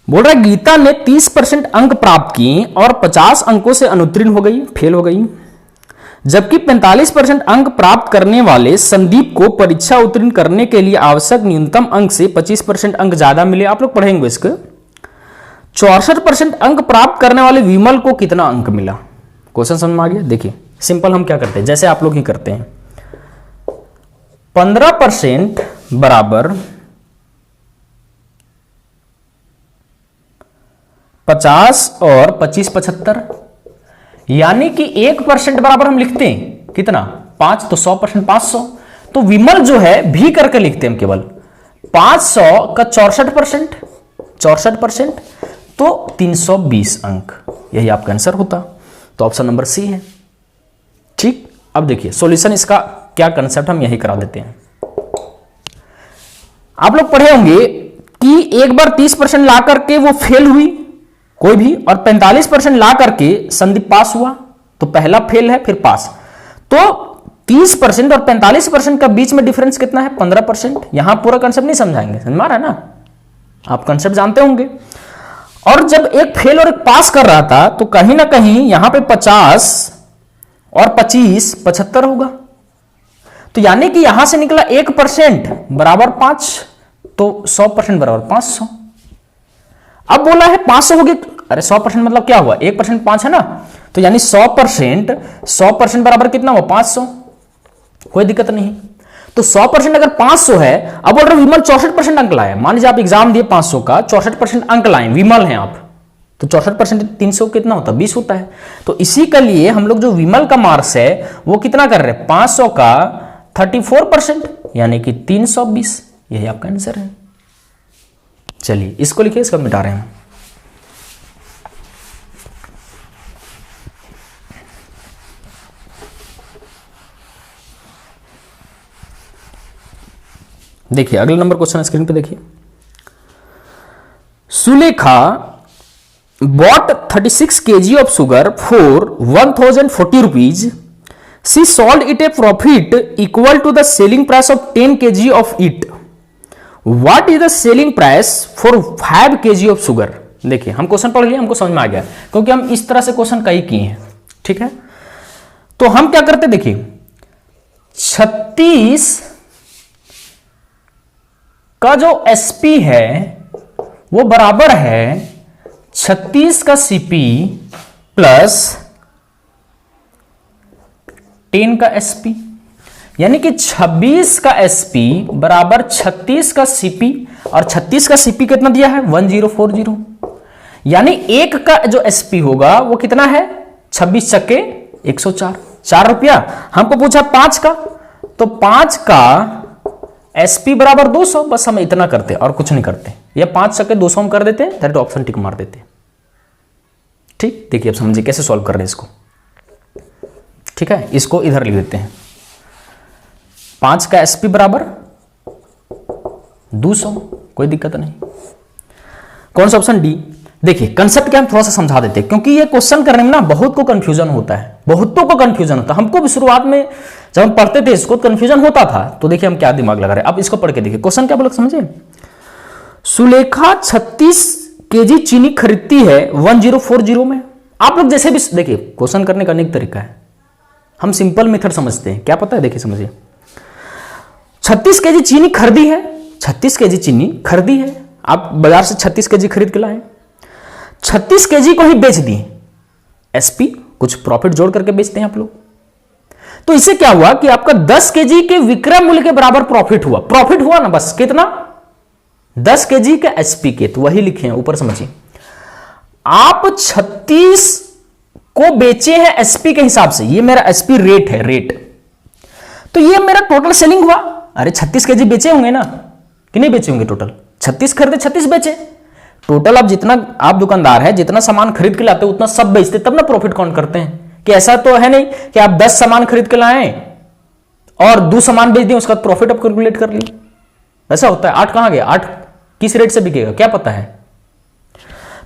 बोल रहा है गीता ने 30% अंक प्राप्त किए और 50 अंकों से अनुत्तीर्ण हो गई, फेल हो गई, जबकि 45% अंक प्राप्त करने वाले संदीप को परीक्षा उत्तीर्ण करने के लिए आवश्यक न्यूनतम अंक से 25% अंक ज्यादा मिले। आप लोग पढ़ेंगे इसको। 64% अंक प्राप्त करने वाले विमल को कितना अंक मिला। क्वेश्चन समझ में आ गया। देखिए सिंपल हम क्या करते हैं, जैसे आप लोग ही करते हैं, 15% बराबर 50 और 25 75, यानी कि 1% बराबर हम लिखते हैं कितना, 5, तो 100% 500। तो विमल जो है भी करके लिखते हैं हम केवल, 500 का 64%, तो 320 अंक, यही आपका आंसर होता। तो ऑप्शन नंबर सी है। ठीक, अब देखिए सॉल्यूशन इसका क्या कंसेप्ट, हम यही करा देते हैं। आप लोग पढ़े होंगे कि एक बार 30% ला करके वो फेल हुई कोई भी, और 45% ला करके संदीप पास हुआ, तो पहला फेल है फिर पास। तो 30% और 45% का बीच में डिफरेंस कितना है? 15%। यहां पूरा कंसेप्ट नहीं समझाएंगे, समझ में आ रहा है ना, आप कंसेप्ट जानते होंगे। और जब एक फेल और एक पास कर रहा था तो कहीं ना कहीं यहां पे 50 और 25 75 होगा, तो यानी कि यहां से निकला 1% बराबर 5, तो 100% बराबर 500। अब बोला है 500 होगी, अरे 100% मतलब क्या हुआ? 1% 5 है ना, तो यानी 100% बराबर कितना हुआ? 500। कोई दिक्कत नहीं। तो 100% अगर 500 है, अब बोल रहे विमल 64% अंक लाए, मान लीजिए आप एग्जाम दिए 500 का, 64% अंक लाए, विमल हैं आप, तो 64% 300 कितना होता है? 20 होता है। तो इसी के लिए हम लोग जो विमल का मार्क्स है वो कितना कर रहे हैं? 500 का 34%, यानी कि 320। यही आपका आंसर है। चलिए इसको लिखिए, इसको मिटा रहे हैं। देखिए अगला नंबर क्वेश्चन स्क्रीन पे देखिए। Sulekha bought 36 kg of sugar for 1040 rupees. She sold it a profit equal to the selling price of 10 kg of it. What is the selling price for 5 kg of sugar? देखिए हम question पढ़ लिए, हमको समझ में आ गया, क्योंकि हम इस तरह से क्वेश्चन कई किए हैं, ठीक है। तो हम क्या करते, देखिए 36 का जो एसपी है वो बराबर है 36 का सीपी प्लस 10 का एसपी, यानी कि 26 का एसपी बराबर 36 का सीपी, और 36 का सीपी कितना दिया है? 1040। यानी एक का जो एसपी होगा वो कितना है? 26 चक्के 104, 4 रुपया। हमको पूछा 5 का, तो 5 का एसपी बराबर 200, बस हम इतना करते और कुछ नहीं करते। या 5 चक्के 200 हम कर देते, डायरेक्ट ऑप्शन टिक मार देते। ठीक, देखिए अब समझिए कैसे सॉल्व कर रहे हैं इसको। ठीक है, इसको इधर लिख देते हैं। 5 का एसपी बराबर 200, कोई दिक्कत नहीं। कौन सा ऑप्शन? डी। देखिए कंसेप्ट क्या हम थोड़ा सा समझा देते हैं, क्योंकि ये क्वेश्चन करने में ना बहुत को कंफ्यूजन होता है, बहुतों को कंफ्यूजन होता है। हमको भी शुरुआत में जब हम पढ़ते थे इसको कंफ्यूजन होता था, तो देखिए हम क्या दिमाग लगा रहे हैं। अब इसको पढ़ के देखिए क्वेश्चन क्या बोला, समझे। सुलेखा 36 केजी चीनी खरीदती है 1040 में। आप लोग जैसे भी देखिए, क्वेश्चन करने का अनेक तरीका है, हम सिंपल मेथड समझते हैं। क्या पता है, देखिए समझिए, 36 केजी चीनी खरीदी है, 36 केजी चीनी खरीदी है, आप बाजार से 36 केजी खरीद के लाए, 36 केजी को ही बेच दिए, एसपी कुछ प्रॉफिट जोड़ करके बेचते हैं आप लोग। तो इससे क्या हुआ कि आपका 10 केजी के विक्रय मूल्य के बराबर प्रॉफिट हुआ। प्रॉफिट हुआ ना, बस कितना? 10 केजी के एसपी के, तो वही लिखे हैं ऊपर, समझिए। आप 36 को बेचे हैं एसपी के हिसाब से, ये मेरा एसपी रेट है, रेट, तो ये मेरा टोटल सेलिंग हुआ। अरे 36 केजी बेचे होंगे ना, कि नहीं बेचे होंगे? टोटल 36 खरीदे, 36 बेचे, टोटल आप जितना, आप दुकानदार है जितना सामान खरीद के लाते हो उतना सब बेचते, तब ना प्रॉफिट काउंट करते हैं। कि ऐसा तो है नहीं कि आप 10 सामान खरीद के लाए और 2 सामान बेच दिए, उसका प्रॉफिट आप कैलकुलेट कर लिए, ऐसा होता है। 8 कहां गया? 8 किस रेट से बिकेगा क्या पता है।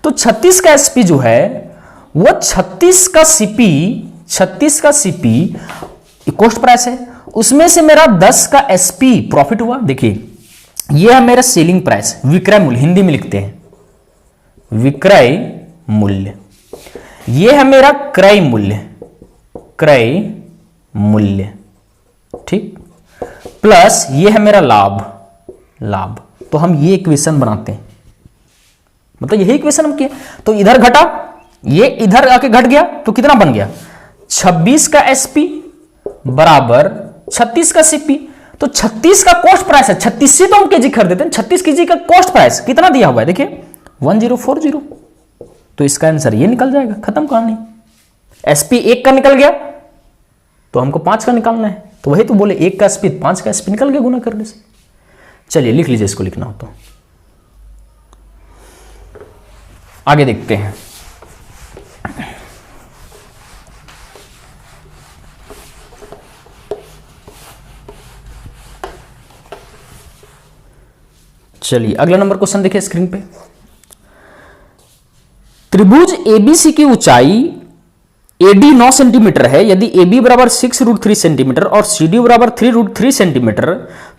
तो 36 का एसपी जो है वो 36 का सीपी कॉस्ट प्राइस है, उसमें से मेरा 10 का एसपी प्रॉफिट हुआ। देखिए ये है मेरा सेलिंग प्राइस, विक्रय मूल्य, हिंदी में लिखते हैं विक्रय मूल्य। ये है मेरा क्रय मूल्य, क्रय मूल्य, ठीक, प्लस ये है मेरा लाभ, लाभ। तो हम ये इक्वेशन बनाते हैं, मतलब यही इक्वेशन हम किए। तो इधर घटा, ये इधर आके घट गया, तो कितना बन गया? 26 का एसपी बराबर 36 का सीपी। तो 36 का कॉस्ट प्राइस है, 36 से तो हम केजी खरीदते हैं, 36 केजी का कॉस्ट प्राइस कितना दिया हुआ है? देखिए 1040। तो इसका आंसर ये निकल जाएगा, खत्म कहानी। एसपी 1 का निकल गया, तो हमको 5 का निकालना है, तो वही तो बोले 1 का एसपी 5 का एसपी निकल गया गुना करने से। चलिए लिख लीजिए, इसको लिखना हो तो आगे देखते हैं। चलिए अगला नंबर क्वेश्चन देखिए स्क्रीन पे। त्रिभुज एबीसी की ऊंचाई AD 9 सेंटीमीटर है, यदि AB बराबर 6√3 सेंटीमीटर और CD बराबर 3√3 सेंटीमीटर,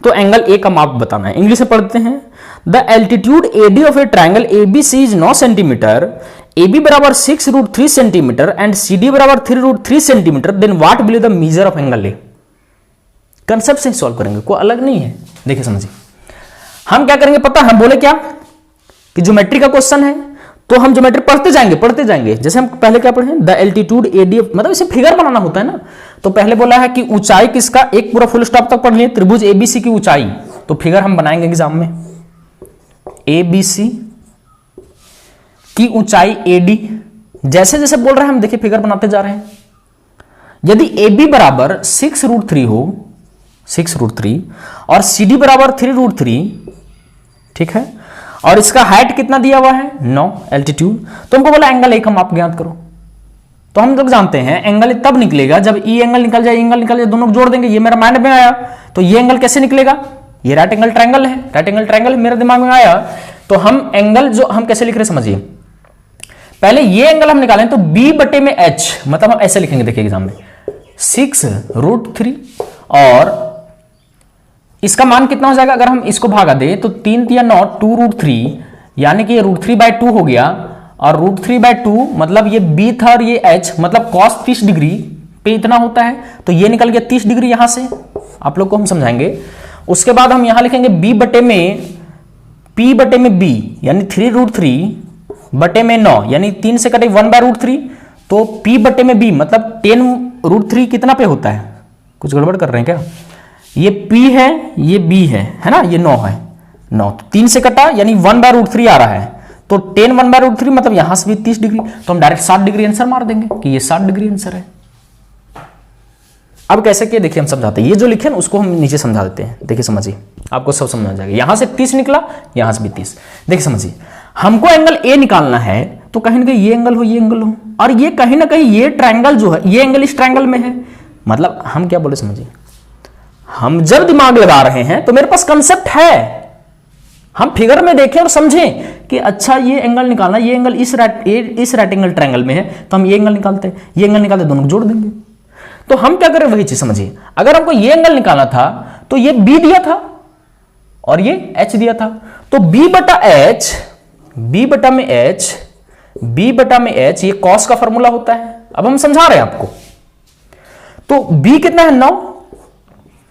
तो एंगल A का माप बताना है। इंग्लिश में पढ़ते हैं। The altitude AD of a triangle ABC is 9 centimetre, AB बराबर 6√3 सेंटीमीटर एंड CD बराबर 3√3 centimetre, then what will the measure of angle A। Concept से सॉल्व करेंगे, कोई अलग नहीं है। देखिए समझिए, हम क्या करेंगे पता, हम बोले क्या कि ज्योमेट्री का क्वेश्चन है, तो हम ज्योमेट्री पढ़ते जाएंगे। जैसे हम पहले क्या पढ़े, द एल्टीट्यूड AD, मतलब इसे फिगर बनाना होता है ना। तो पहले बोला है कि ऊंचाई किसका, एक पूरा फुल स्टॉप तक पढ़ लिए, त्रिभुज ABC की ऊंचाई, तो फिगर हम बनाएंगे एग्जाम में। ABC की ऊंचाई AD, जैसे जैसे बोल रहे हैं हम देखिए फिगर बनाते जा रहे हैं। यदि AB बराबर 6√3 हो, 6√3 और CD बराबर 3√3, ठीक है, और इसका हाइट कितना दिया हुआ है 9 एल्टीट्यूड, तो हमको बोला एंगल A का माप ज्ञात करो। तो हम लोग जानते हैं एंगल तब निकलेगा जब E एंगल निकल जाए, एंगल निकल जाए, दोनों जोड़ देंगे। ये मेरा माइंड में आया, तो ये एंगल कैसे निकलेगा, ये राइट एंगल ट्रायंगल है, राइट एंगल ट्रायंगल मेरे दिमाग में आया। तो हम एंगल जो हम कैसे लिख रहे समझिए, पहले ये एंगल हम निकालें तो B/H, मतलब हम ऐसे लिखेंगे, देखिए एग्जाम में 6√3 और इसका मान कितना हो जाएगा, अगर हम इसको भागा दे तो 3 या 9 2√3, यानी कि ये √3/2 हो गया, और √3/2 मतलब ये B था और ये H, मतलब cos 30 डिग्री पे इतना होता है, तो ये निकल गया 30 डिग्री। यहां से आप लोग को हम समझाएंगे। उसके बाद हम यहां लिखेंगे P/B, यानी 3√3/9, यानी 3 से कटे 1/√3, तो P/B मतलब 10√3 कितना पे होता है, कुछ गड़बड़ कर रहे हैं क्या, ये P है, ये B है ना, ये 9 है, 9 3 से कटा यानी 1/√3 आ रहा है, तो 10 1/√3 मतलब यहां से भी 30 डिग्री, तो हम डायरेक्ट 60 डिग्री आंसर मार देंगे कि ये 60 डिग्री आंसर है। अब कैसे किए देखिए हम समझाते हैं, ये जो लिखे ना उसको हम नीचे समझा देते हैं। देखिए समझिए, आपको सब समझ आ जाएगा। यहां से 30 निकला, यहां से भी 30। देखिए समझिए, हमको एंगल A निकालना है, तो कहीं ना कहीं ये एंगल हो, ये एंगल हो, और ये कहीं ना कहीं ये ट्रायंगल जो है, ये एंगल इस ट्रायंगल में है। मतलब हम क्या बोले समझिए, हम जब दिमाग लगा रहे हैं तो मेरे पास कंसेप्ट है, हम फिगर में देखें और समझें कि अच्छा ये एंगल निकालना, ये एंगल इस राइट एंगल ट्रायंगल में है, तो हम ये एंगल निकालते हैं, ये एंगल निकालते, दोनों जोड़ देंगे। तो हम क्या करें, वही चीज समझिए। अगर हमको ये एंगल निकालना था तो ये B दिया था और ये H दिया था, तो B/H ये cos का फॉर्मूला होता है। अब हम समझा रहे हैं आपको, तो B कितना है 9,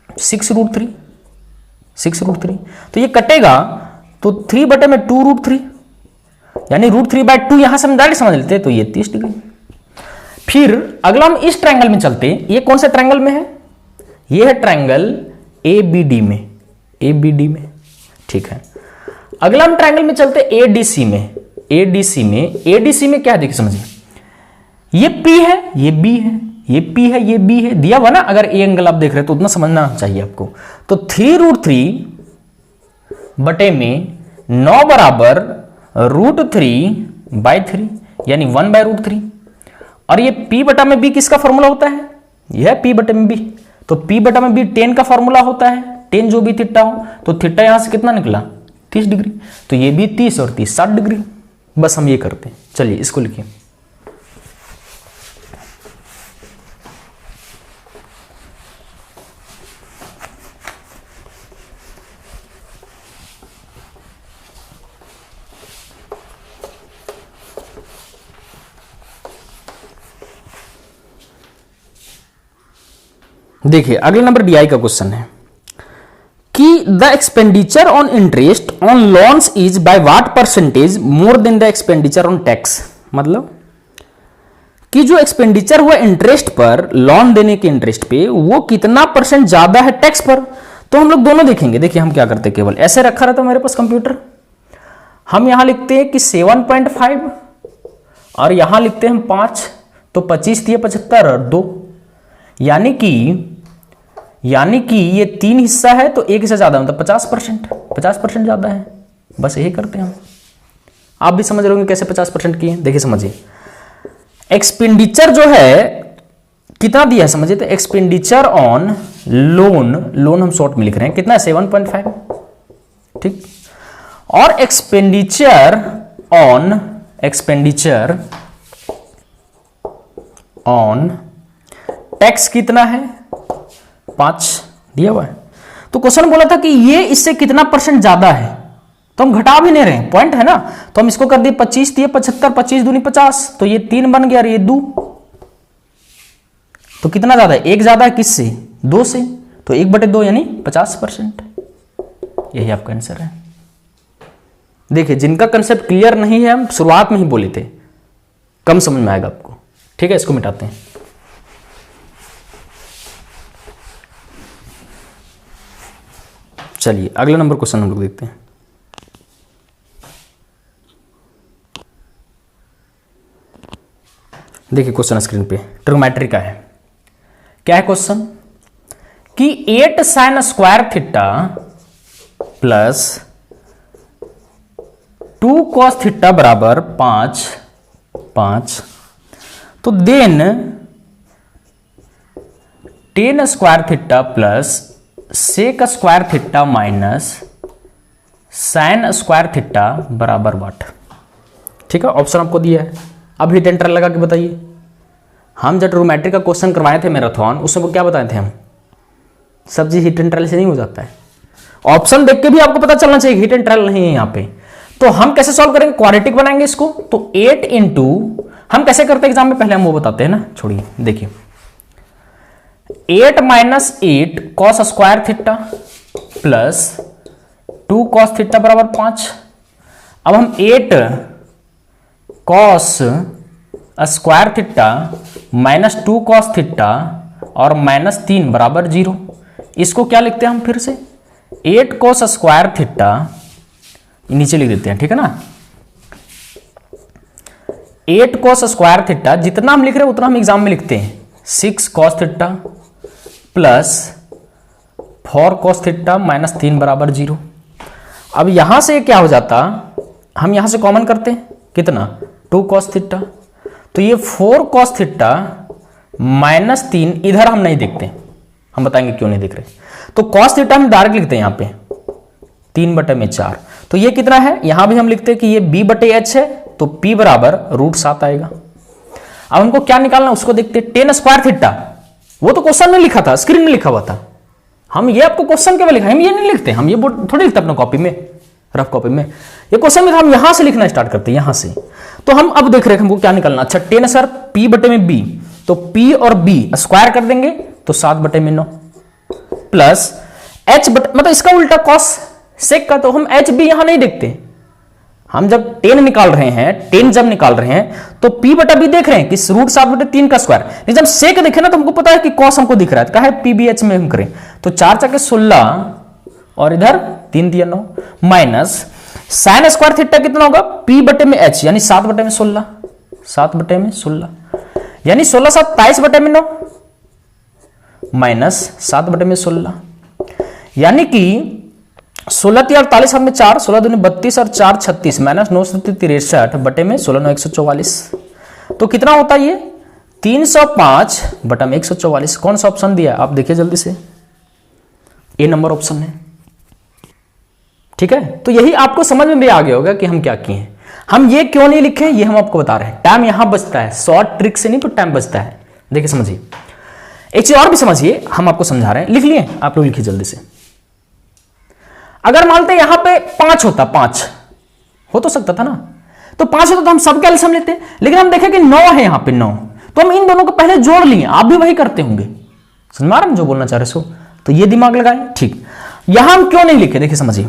6√3, तो ये कटेगा तो 3/2√3, यानी √3/2 यहां से हम डायरेक्ट समझ लेते हैं, तो ये 30 डिग्री। फिर अगला हम इस ट्रायंगल में चलते हैं। ये कौन सा ट्रायंगल में है, ये है ट्रायंगल ABD में, ठीक है। अगला हम ट्रायंगल में चलते हैं ADC में। ADC में क्या है देखिए समझिए, ये P है, ये B है, ये P है, ये B है, दिया हुआ ना। अगर ए एंगल आप देख रहे हैं तो उतना समझना चाहिए आपको। तो 3√3/9 बराबर √3/3, यानी 1/√3, और ये P/B किसका फॉर्मूला होता है, यह P/B, तो P/B 10 का फॉर्मूला होता है, 10 जो भी थीटा हो, तो थीटा यहां से कितना निकला 30 डिग्री, तो ये भी 30 और 30 60 डिग्री। बस हम ये करते हैं, चलिए इसको लिखिए। देखिए अगले नंबर DI का क्वेश्चन है कि the expenditure on interest on loans is by what percentage more than the expenditure on tax. मतलब कि जो एक्सपेंडिचर हुआ इंटरेस्ट पर, लोन देने के इंटरेस्ट पे, वो कितना % ज्यादा है टैक्स पर। तो हम लोग दोनों देखेंगे। देखिए हम क्या करते हैं, केवल ऐसे रखा रहता मेरे पास कंप्यूटर, हम यहां लिखते हैं कि 7.5 और यहां लिखते हैं हम 5, तो 25 दिए 75 और 2, यानी कि ये 3 हिस्सा है तो एक हिस्सा ज्यादा, मतलब 50% ज्यादा है। बस यही करते हैं हम। आप भी समझ रहे होंगे कैसे 50% किए। देखिए समझिए, एक्सपेंडिचर जो है कितना दिया है समझिए, तो एक्सपेंडिचर ऑन लोन हम शॉर्ट में लिख रहे हैं, कितना है 7.5, ठीक। और एक्सपेंडिचर ऑन टैक्स कितना है 5 दिया हुआ है। तो क्वेश्चन बोला था कि ये इससे कितना % ज्यादा है, तो हम घटा भी नहीं रहे, पॉइंट है ना, तो हम इसको कर दिए 25 दिए 75, 25 दूनी 50, तो ये 3 बन गया और ये 2, तो कितना ज्यादा है, 1 ज्यादा है किससे 2 से, तो 1/2 यानी 50%। यही आपका आंसर है। देखिए जिनका कंसेप्ट क्लियर नहीं है हम शुरुआत में ही बोले थे, कम समझ में आएगा आपको। ठीक है, इसको मिटाते हैं। चलिए अगला नंबर क्वेश्चन हम लोग देखते हैं। देखिए क्वेश्चन स्क्रीन पे ट्रिग्नोमेट्री का है। क्या है क्वेश्चन कि 8 sin square theta plus 2 cos theta बराबर 5, तो then 10 square theta plus sec square theta minus sine square theta बराबर वाट। ठीक है, ऑप्शन आपको दिया है। अब हिट एंटर लगा के बताइए। हम जब ट्रिग्नोमेट्री का क्वेश्चन करवाए थे मैराथन, उसमें क्या बताए थे हम, सब चीज हिट एंड ट्रायल से नहीं हो जाता है। ऑप्शन देख के भी आपको पता चलना चाहिए हिट एंड ट्रायल नहीं है यहाँ पे। तो हम कैसे सॉल्व करेंगे, क्वाड्रेटिक बनाएंगे इसको। तो 8 इंटू, हम कैसे करते हैं एग्जाम में, पहले हम वो बताते हैं ना, छोड़िए। देखिए 8 minus 8 cos square theta plus 2 cos theta बराबर 5। अब हम 8 cos square theta minus 2 cos theta और माइनस 3 बराबर 0, इसको क्या लिखते हैं हम फिर से, 8 कॉस स्क्वायर थीटा, नीचे लिख देते हैं, ठीक है ना। 8 कॉस स्क्वायर थीटा, जितना हम लिख रहे हैं उतना हम एग्जाम में लिखते हैं, 6 cos theta plus 4 cos theta minus 3 बराबर 0। अब यहां से क्या हो जाता, हम यहां से कॉमन करते हैं कितना, 2 कॉस थीटा, तो ये 4 कॉस थीटा माइनस 3 इधर हम नहीं देखते, हम बताएंगे क्यों नहीं देख रहे। तो कॉस थीटा हम डायरेक्ट लिखते हैं यहां पे 3/4, तो ये कितना है, यहां भी हम लिखते हैं कि ये b/h है, तो p बराबर √7 आएगा। अब हमको क्या निकालना उसको देखते हैं। 10 स्क्वायर थीटा, वो तो क्वेश्चन में लिखा था, स्क्रीन में लिखा हुआ था, हम ये आपको क्वेश्चन केवल लिखा, हम ये नहीं लिखते, हम ये बोर्ड थोड़ी लिखते अपने कॉपी में, रफ कॉपी में। ये क्वेश्चन में हम यहां से लिखना स्टार्ट करते हैं, यहां से। तो हम अब देख रहे हैं हमको क्या निकालना। अच्छा 10 सर p/b, तो p और b स्क्वायर कर देंगे तो 7/9 प्लस h मतलब इसका उल्टा कॉस सेक का, तो हम h b यहां नहीं देखते। हम जब 10 निकाल रहे हैं, 10 जब निकाल रहे हैं तो p/b देख रहे हैं कि √7/3 का स्क्वायर, लेकिन जब सेक देखे ना तो हमको पता है कि कॉस हमको दिख रहा है, कहा है pbh में हम करें, तो 4 × 16 और इधर 3 दिया 9 माइनस साइन स्क्वायर थीटा कितना होगा, p/h यानी 7/16, 7/16 यानी 16 7 23/9 माइनस 7/16, यानी कि 16 3 48 में 4, 16 दूनी 32 और 4 36 माइनस 9 63 16 144। तो कितना होता है ये 305/144। कौन सा ऑप्शन दिया आप देखिए जल्दी से, ए नंबर ऑप्शन है। ठीक है, तो यही आपको समझ में भी आ गया होगा कि हम क्या किए हैं। हम ये क्यों नहीं लिखे ये हम आपको बता रहे हैं, टाइम यहां बचता है, शॉर्ट ट्रिक से नहीं तो टाइम बचता है। देखिए समझिए, एक चीज और भी समझिए, हम आपको समझा रहे हैं, लिख लिए आप लोग, लिखिए जल्दी से। अगर मानते यहां पे 5 होता, 5 हो तो सकता था ना, तो 5 होता तो हम सबका एलसीएम लेते, लेकिन हम देखें कि 9 है यहां पे 9, तो हम इन दोनों को पहले जोड़ लिए, आप भी वही करते होंगे, समझ में आ रहा है जो बोलना चाह रहे सो, तो ये दिमाग लगाए। ठीक, यहां हम क्यों नहीं लिखे, देखिए समझिए,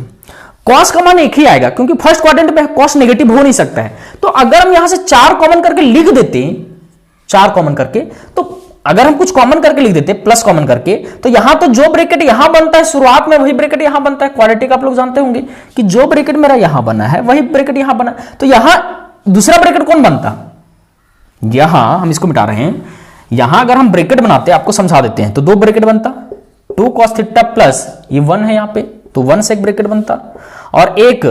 कॉस का मान एक ही आएगा क्योंकि फर्स्ट क्वाड्रेंट में कॉस नेगेटिव हो नहीं सकता है, तो अगर हम यहां से 4 कॉमन करके लिख देते, 4 कॉमन करके, तो अगर हम कुछ कॉमन करके लिख देते प्लस कॉमन करके, तो यहां तो जो ब्रैकेट यहां बनता है शुरुआत में वही ब्रैकेट यहां बनता है। क्वाड्रेटिक आप लोग जानते होंगे कि जो ब्रैकेट मेरा यहां बना है वही ब्रैकेट यहां बना, तो यहां दूसरा ब्रैकेट कौन बनता, यहां हम इसको मिटा रहे हैं, यहां अगर हम ब्रैकेट बनाते आपको समझा देते हैं, तो 2 ब्रैकेट बनता, 2 cos थीटा प्लस ये 1 है यहां पे, तो 1 से एक ब्रैकेट बनता, और एक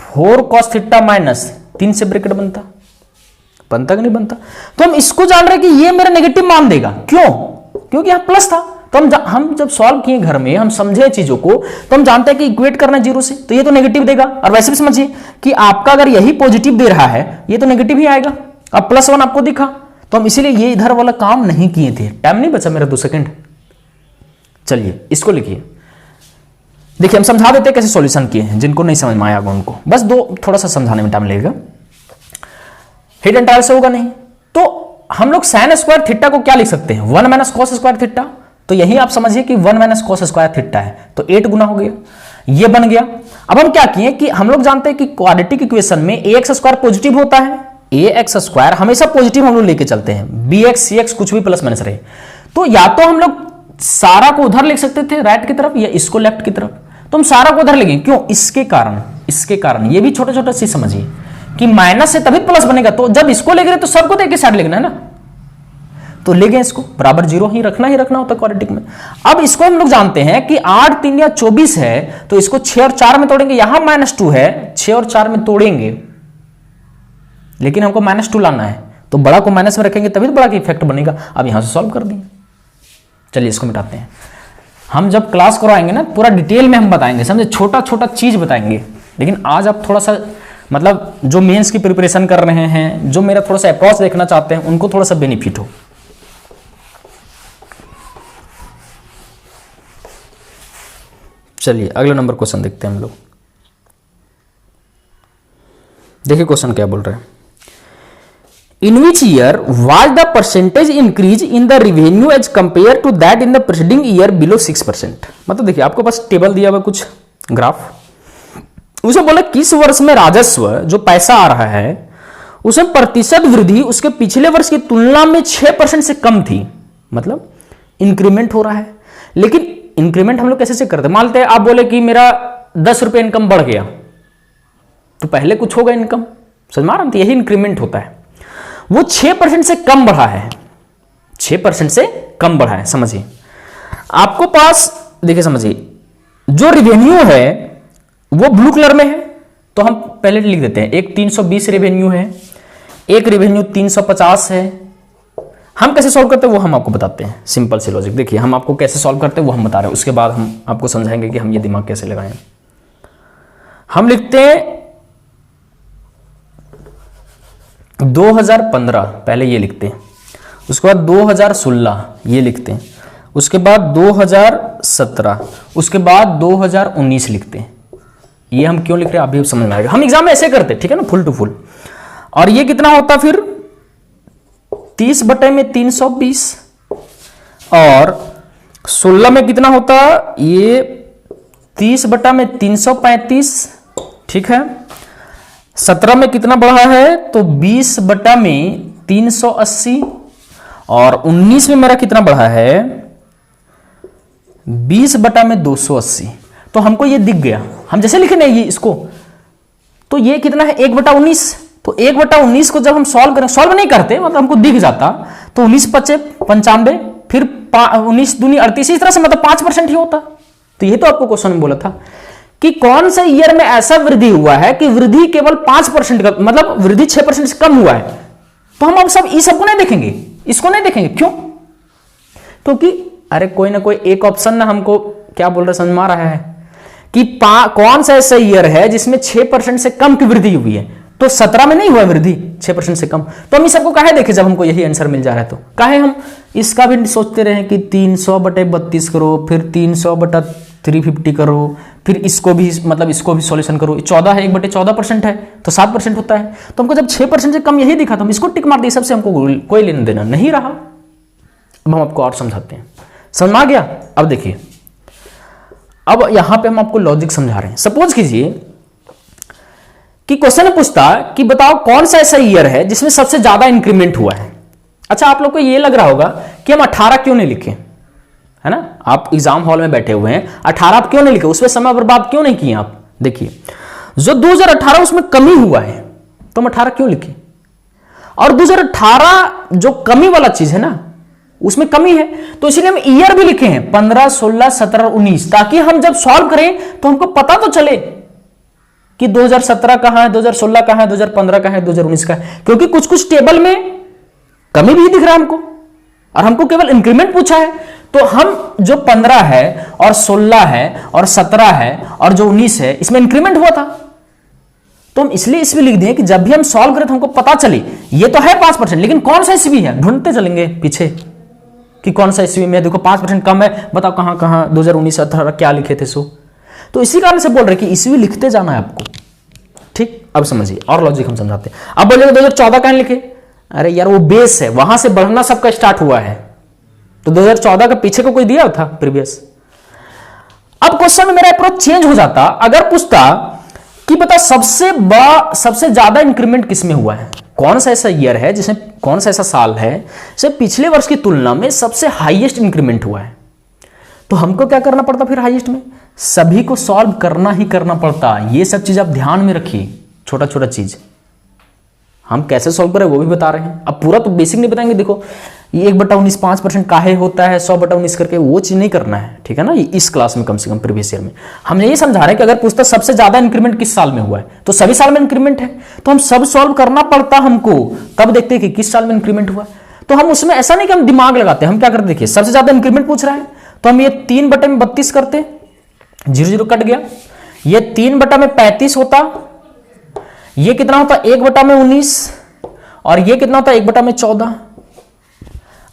4 cos थीटा माइनस 3 से ब्रैकेट बनता कि नहीं बनता। तो हम इसको जान रहे हैं कि ये मेरा नेगेटिव मान देगा, क्यों, क्योंकि यहां प्लस था। तो हम जब सॉल्व किए घर में, हम समझे चीजों को, तो हम जानते हैं कि इक्वेट करना 0 से, तो ये तो नेगेटिव देगा। और वैसे भी समझिए कि आपका अगर यही पॉजिटिव दे रहा है, ये तो नेगेटिव ही आएगा। अब +1 आपको दिखा, तो हम इसीलिए ये इधर वाला काम नहीं किए थे। टाइम नहीं बचा मेरा 2 सेकंड। चलिए इसको लिखिए। देखिए हम समझा देते हैं कैसे सॉल्यूशन किए हैं, जिनको नहीं समझ में आया उनको बस थोड़ा सा समझाने में टाइम लगेगा, हिडन ट्रायल से होगा नहीं। तो हम लोग साइन स्क्वायर थीटा को क्या लिख सकते हैं, 1 माइनस कॉस स्क्वायर थीटा। तो यही आप समझिए कि 1 माइनस कॉस स्क्वायर थीटा है, तो 8 गुना हो गया, ये बन गया। अब हम क्या किए कि हम लोग जानते हैं कि क्वाड्रेटिक इक्वेशन में ax स्क्वायर पॉजिटिव होता है, ax स्क्वायर हमेशा पॉजिटिव हम लोग लेके चलते हैं, bx cx कुछ भी प्लस माइनस रहे। तो या तो हम लोग सारा को उधर लिख सकते थे राइट की तरफ, या इसको लेफ्ट की तरफ। तो हम सारा को उधर लेंगे, क्यों, इसके कारण ये भी छोटे छोटे चीज समझिए कि माइनस से तभी प्लस बनेगा। तो जब इसको ले गए तो सबको तो एक ही साइड लेना है ना, तो ले गए इसको बराबर 0 ही रखना होता है क्वाड्रेटिक में। अब इसको हम लोग जानते हैं कि 8 3 या 24 है, तो इसको 6 और 4 में तोड़ेंगे, यहां -2 है, 6 और 4 में तोड़ेंगे, लेकिन हमको -2 लाना है, तो बड़ा को माइनस में रखेंगे तभी तो बड़ा का इफेक्ट बनेगा। अब यहां से सॉल्व कर दिए। चलिए इसको मिटाते हैं। हम जब क्लास करवाएंगे ना पूरा डिटेल में हम बताएंगे, समझे, छोटा छोटा चीज बताएंगे। लेकिन आज आप थोड़ा सा मतलब जो मेंस की प्रिपरेशन कर रहे हैं, जो मेरा थोड़ा सा अप्रोच देखना चाहते हैं, उनको थोड़ा सा बेनिफिट हो। चलिए अगला नंबर क्वेश्चन देखते हैं हम लोग। देखिए क्वेश्चन क्या बोल रहे हैं, in which year was the percentage increase in the revenue as compared to that in the preceding year below 6%। मतलब देखिए आपको पास टेबल दिया हुआ कुछ ग्राफ, उसे बोला किस वर्ष में राजस्व जो पैसा आ रहा है उसमें प्रतिशत वृद्धि उसके पिछले वर्ष की तुलना में 6% से कम थी। मतलब इंक्रीमेंट हो रहा है, लेकिन इंक्रीमेंट हम लोग कैसे चेक करते हैं, मानते हैं आप बोले कि मेरा 10 रुपये इनकम बढ़ गया, तो पहले कुछ होगा इनकम, समझ में आ रहा है, यही इंक्रीमेंट होता है। वो 6% से कम बढ़ा है, 6% से कम बढ़ा है, समझिए। आपको पास देखिए समझिए, जो रिवेन्यू है वो ब्लू कलर में है, तो हम पहले लिख देते हैं, एक 320 रेवेन्यू है, एक रेवेन्यू 350 है। हम कैसे सॉल्व करते हैं वो हम आपको बताते हैं, सिंपल सी लॉजिक। देखिए हम आपको कैसे सॉल्व करते हैं वो हम बता रहे हैं, उसके बाद हम आपको समझाएंगे कि हम ये दिमाग कैसे लगाएं। हम लिखते हैं 2015, पहले ये लिखते हैं, उसके बाद 2016 ये लिखते हैं, उसके बाद 2017, उसके बाद 2019 लिखते हैं। ये हम क्यों लिख रहे हैं आप भी समझ में आएगा, हम एग्जाम में ऐसे करते हैं, ठीक है ना, फुल टू फुल। और ये कितना होता फिर 30/320, और 16 में कितना होता, ये 30/335, ठीक है। 17 में कितना बढ़ा है, तो 20/380, और 19 में मेरा कितना बढ़ा है, 20/280। तो हमको ये दिख गया, हम जैसे लिखे नहीं ये इसको, तो ये कितना है 1/19। तो 1/19 को जब हम सॉल्व नहीं करते, मतलब हमको दिख जाता, तो 19×5 = 95, फिर 19 दूनी 38, इस तरह से मतलब 5% ही होता। तो ये तो आपको क्वेश्चन में बोला था कि कौन से ईयर में ऐसा वृद्धि हुआ है कि वृद्धि केवल 5% का, मतलब वृद्धि 6% से कम हुआ है। तो हम अब सब सबको नहीं देखेंगे, इसको नहीं देखेंगे, क्यों, क्योंकि अरे कोई ना कोई एक ऑप्शन ना हमको क्या बोल रहा समझ में आ रहा है कि कौन सा ऐसा ईयर है जिसमें 6% से कम की वृद्धि हुई है। तो 17 में नहीं हुआ वृद्धि 6% से कम, तो हम इस सबको काहे देखे जब हमको यही आंसर मिल जा रहा है। तो काहे हम इसका भी सोचते रहे कि 300/32 करो, फिर 300/350 करो, फिर इसको भी मतलब इसको भी सॉल्यूशन करो। 14 है, 1/14% है, तो 7% होता है। तो हमको जब 6% से कम यही दिखा तो हम इसको टिक मार दिए, सबसे हमको कोई लेना देना नहीं रहा। अब हम आपको और समझाते हैं, समझ में आ गया। अब देखिए, अब यहां पे हम आपको लॉजिक समझा रहे हैं। सपोज कीजिए कि क्वेश्चन पूछता कि बताओ कौन सा ऐसा ईयर है जिसमें सबसे ज्यादा इंक्रीमेंट हुआ है। अच्छा, आप लोग को ये लग रहा होगा कि हम 18 क्यों नहीं लिखे, है ना, आप एग्जाम हॉल में बैठे हुए हैं, 18 आप क्यों नहीं लिखे, उसमें समय बर्बाद क्यों नहीं किए आप। देखिए जो 2018 उसमें कमी हुआ है, तो हम 18 क्यों लिखे, और 2018 जो कमी वाला चीज है ना उसमें कमी है, तो इसलिए हम ईयर भी लिखे हैं 15, 16, 17, 19, ताकि हम जब सॉल्व करें तो हमको पता तो चले कि 2017 कहां है, 2016 कहां है, 2015 कहां है, 2019 का है। क्योंकि कुछ कुछ टेबल में कमी भी दिख रहा है हमको, और हमको केवल इंक्रीमेंट पूछा है। तो हम जो 15 है और 16 है और 17 है और जो 19 है, इसमें इंक्रीमेंट हुआ था, तो हम इसलिए ईस्वी लिख दिए कि जब भी हम सॉल्व करें तो हमको पता चले ये तो है 5%, लेकिन कौन सा ईस्वी है ढूंढते चलेंगे पीछे कि कौन सा ईस्वी में, देखो 5% कम है, बताओ कहां कहां 2019 18 क्या लिखे थे सो। तो इसी कारण से बोल रहे कि ईस्वी लिखते जाना है आपको। ठीक, अब समझिए और लॉजिक हम समझाते हैं। अब बोलिए 2014 कहां लिखे, अरे यार वो बेस है, वहां से बढ़ना सबका स्टार्ट हुआ है, तो 2014 का पीछे को कोई दिया था प्रीवियस। अब क्वेश्चन में मेरा अप्रोच चेंज हो जाता, अगर पूछता कि बता सबसे ज्यादा इंक्रीमेंट किसमें हुआ है, कौन सा ऐसा ईयर है जिसमें, कौन सा ऐसा साल है जिसमें पिछले वर्ष की तुलना में सबसे हाईएस्ट इंक्रीमेंट हुआ है। तो हमको क्या करना पड़ता फिर हाईएस्ट में, सभी को सॉल्व करना ही करना पड़ता। ये सब चीज आप ध्यान में रखिए, छोटा छोटा चीज हम कैसे सॉल्व करें वो भी बता रहे हैं। अब पूरा तो बेसिक नहीं बताएंगे, देखो ये 1/19 5% काहे होता है, 100/19 करके, वो चीज नहीं करना है, ठीक है ना। ये इस क्लास में कम से कम प्रीवियस ईयर में हम ये समझा रहे हैं कि अगर पूछता सबसे ज्यादा इंक्रीमेंट किस साल में हुआ है, तो सभी साल में इंक्रीमेंट है, तो हम सब सॉल्व करना पड़ता हमको, तब देखते हैं कि किस साल में इंक्रीमेंट हुआ। तो हम उसमें ऐसा नहीं कि हम दिमाग लगाते, हम क्या करते, देखिए सबसे ज्यादा इंक्रीमेंट पूछ रहा है तो हम ये 3/32 करते, 0 कट गया, ये 3/35 होता, ये कितना होता 1/19, और ये कितना होता 1/14।